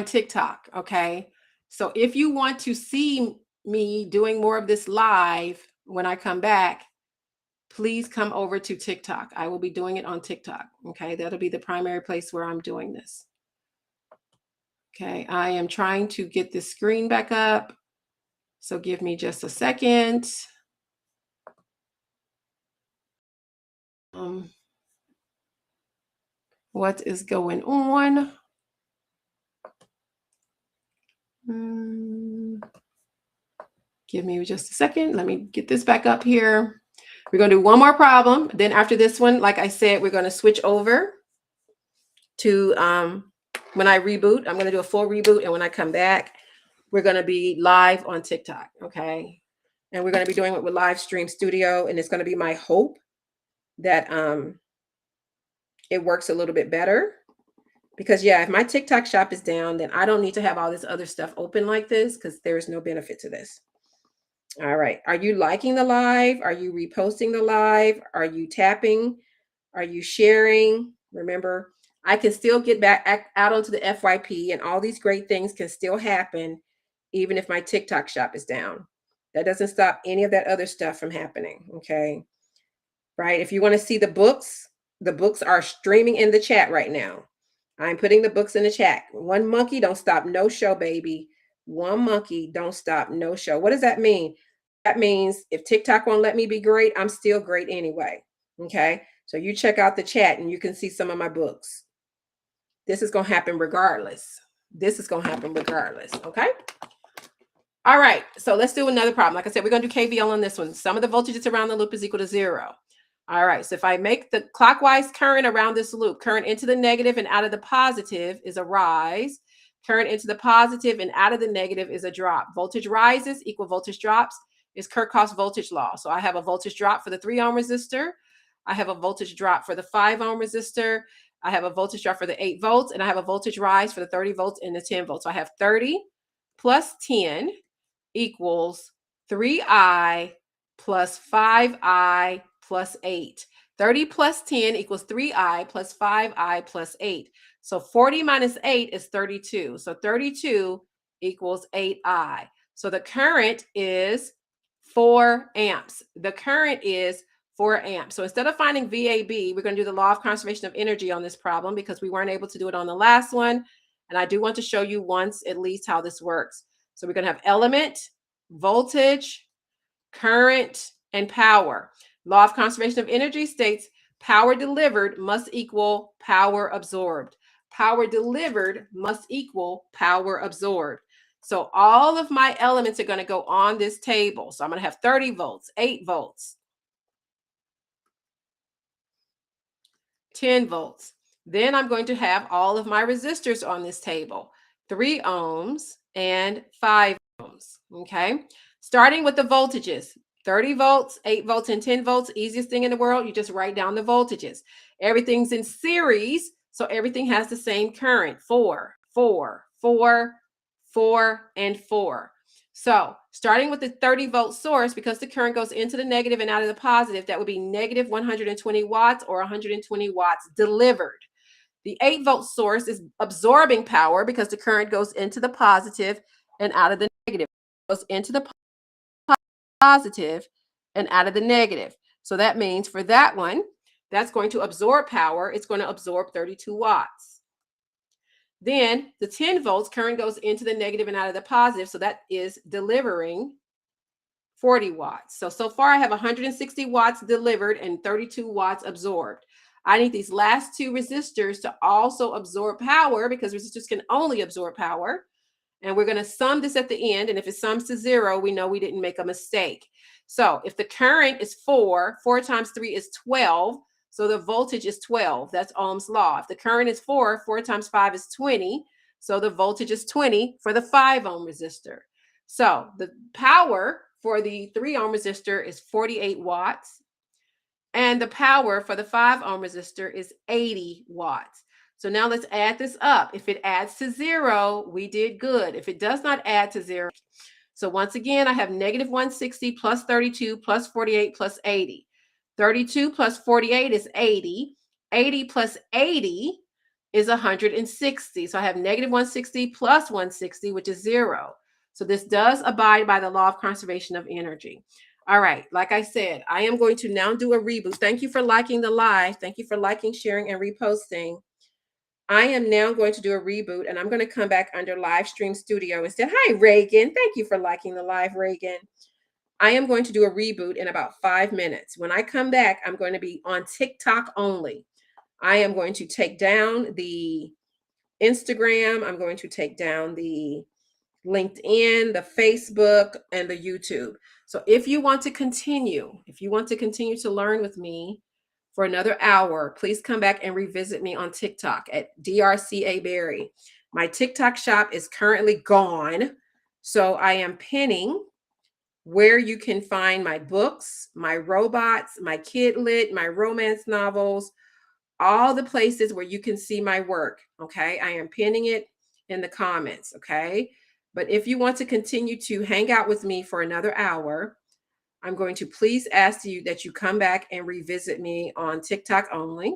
TikTok. Okay. So if you want to see me doing more of this live when I come back, please come over to TikTok. I will be doing it on TikTok. Okay. That'll be the primary place where I'm doing this. Okay. I am trying to get this screen back up. So give me just a second. What is going on? Give me just a second. Let me get this back up here. We're going to do one more problem. Then after this one, like I said, we're going to switch over to when I reboot. I'm going to do a full reboot. And when I come back, we're going to be live on TikTok. Okay. And we're going to be doing it with Livestream Studio. And it's going to be my hope that it works a little bit better. Because, yeah, if my TikTok shop is down, then I don't need to have all this other stuff open like this because there is no benefit to this. All right. Are you liking the live? Are you reposting the live? Are you tapping? Are you sharing? Remember, I can still get back out onto the FYP and all these great things can still happen even if my TikTok shop is down. That doesn't stop any of that other stuff from happening. Okay. Right. If you want to see the books are streaming in the chat right now. I'm putting the books in the chat. One monkey don't stop no show, baby. One monkey don't stop no show. What does that mean? That means if TikTok won't let me be great, I'm still great anyway. Okay. So you check out the chat and you can see some of my books. This is going to happen regardless. This is going to happen regardless. Okay. All right. So let's do another problem. Like I said, we're going to do KVL on this one. Sum of the voltages around the loop is equal to 0. All right, so if I make the clockwise current around this loop, current into the negative and out of the positive is a rise. Current into the positive and out of the negative is a drop. Voltage rises equal voltage drops is Kirchhoff's voltage law. So I have a voltage drop for the 3 ohm resistor. I have a voltage drop for the 5 ohm resistor. I have a voltage drop for the 8 volts, and I have a voltage rise for the 30 volts and the 10 volts. So I have 30 plus 10 equals 3I plus 5I plus 8. 30 plus 10 equals 3I plus 5I plus 8. So 40 minus 8 is 32. So 32 equals 8I. So the current is 4 amps. The current is 4 amps. So instead of finding VAB, we're going to do the law of conservation of energy on this problem because we weren't able to do it on the last one. And I do want to show you once at least how this works. So we're going to have element, voltage, current, and power. Law of conservation of energy states power delivered must equal power absorbed. Power delivered must equal power absorbed. So all of my elements are going to go on this table. So I'm going to have 30 volts, 8 volts, 10 volts. Then I'm going to have all of my resistors on this table, 3 ohms and 5 ohms. Okay. Starting with the voltages. 30 volts, 8 volts, and 10 volts. Easiest thing in the world. You just write down the voltages. Everything's in series, so everything has the same current. 4, 4, 4, 4, and 4. So starting with the 30 volt source, because the current goes into the negative and out of the positive, that would be negative 120 watts or 120 watts delivered. The 8 volt source is absorbing power because the current goes into the positive and out of the negative. It goes into the positive and out of the negative. So that means for that one, that's going to absorb power. It's going to absorb 32 watts. Then the 10 volts current goes into the negative and out of the positive. So that is delivering 40 watts. So far I have 160 watts delivered and 32 watts absorbed. I need these last two resistors to also absorb power because resistors can only absorb power. And we're going to sum this at the end. And if it sums to 0, we know we didn't make a mistake. So if the current is 4 times 3 is 12. So the voltage is 12. That's Ohm's law. If the current is 4 times 5 is 20. So the voltage is 20 for the 5 ohm resistor. So the power for the 3 ohm resistor is 48 watts. And the power for the 5 ohm resistor is 80 watts. So now let's add this up. If it adds to 0, we did good. If it does not add to 0, so once again, I have negative 160 plus 32 plus 48 plus 80. 32 plus 48 is 80. 80 plus 80 is 160. So I have negative 160 plus 160, which is 0. So this does abide by the law of conservation of energy. All right, like I said, I am going to now do a reboot. Thank you for liking the live. Thank you for liking, sharing, and reposting. I am now going to do a reboot, and I'm going to come back under Live Stream Studio and say, hi, Reagan. Thank you for liking the live, Reagan. I am going to do a reboot in about 5 minutes. When I come back, I'm going to be on TikTok only. I am going to take down the Instagram. I'm going to take down the LinkedIn, the Facebook, and the YouTube. So if you want to continue to learn with me for another hour, please come back and revisit me on TikTok at DRCA Berry. My TikTok shop is currently gone. So I am pinning where you can find my books, my robots, my kid lit, my romance novels, all the places where you can see my work. Okay. I am pinning it in the comments. Okay. But if you want to continue to hang out with me for another hour, I'm going to please ask you that you come back and revisit me on TikTok only.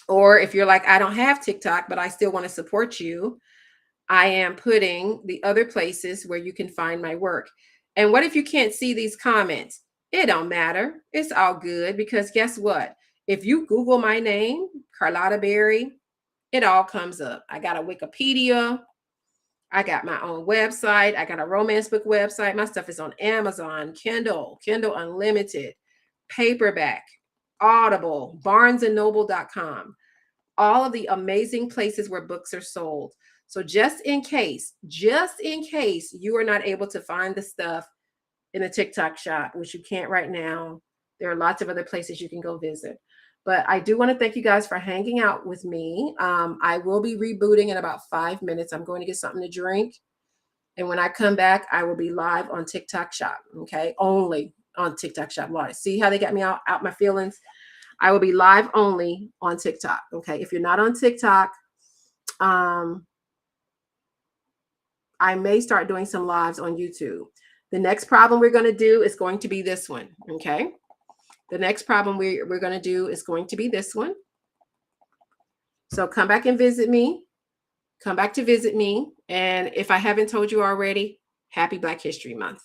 Or if you're like, I don't have TikTok, but I still want to support you, I am putting the other places where you can find my work. And what if you can't see these comments? It don't matter. It's all good because guess what? If you Google my name, Carlotta Berry, it all comes up. I got a Wikipedia. I got my own website. I got a romance book website. My stuff is on Amazon, Kindle, Kindle Unlimited, paperback, Audible, barnesandnoble.com, all of the amazing places where books are sold. So just in case you are not able to find the stuff in the TikTok shop, which you can't right now, there are lots of other places you can go visit. But I do want to thank you guys for hanging out with me. I will be rebooting in about 5 minutes. I'm going to get something to drink. And when I come back, I will be live on TikTok shop. Okay. Only on TikTok shop live. See how they got me out my feelings? I will be live only on TikTok. Okay. If you're not on TikTok, I may start doing some lives on YouTube. The next problem we're going to do is going to be this one. Okay. The next problem we're going to do is going to be this one. So come back and visit me. Come back to visit me. And if I haven't told you already, happy Black History Month.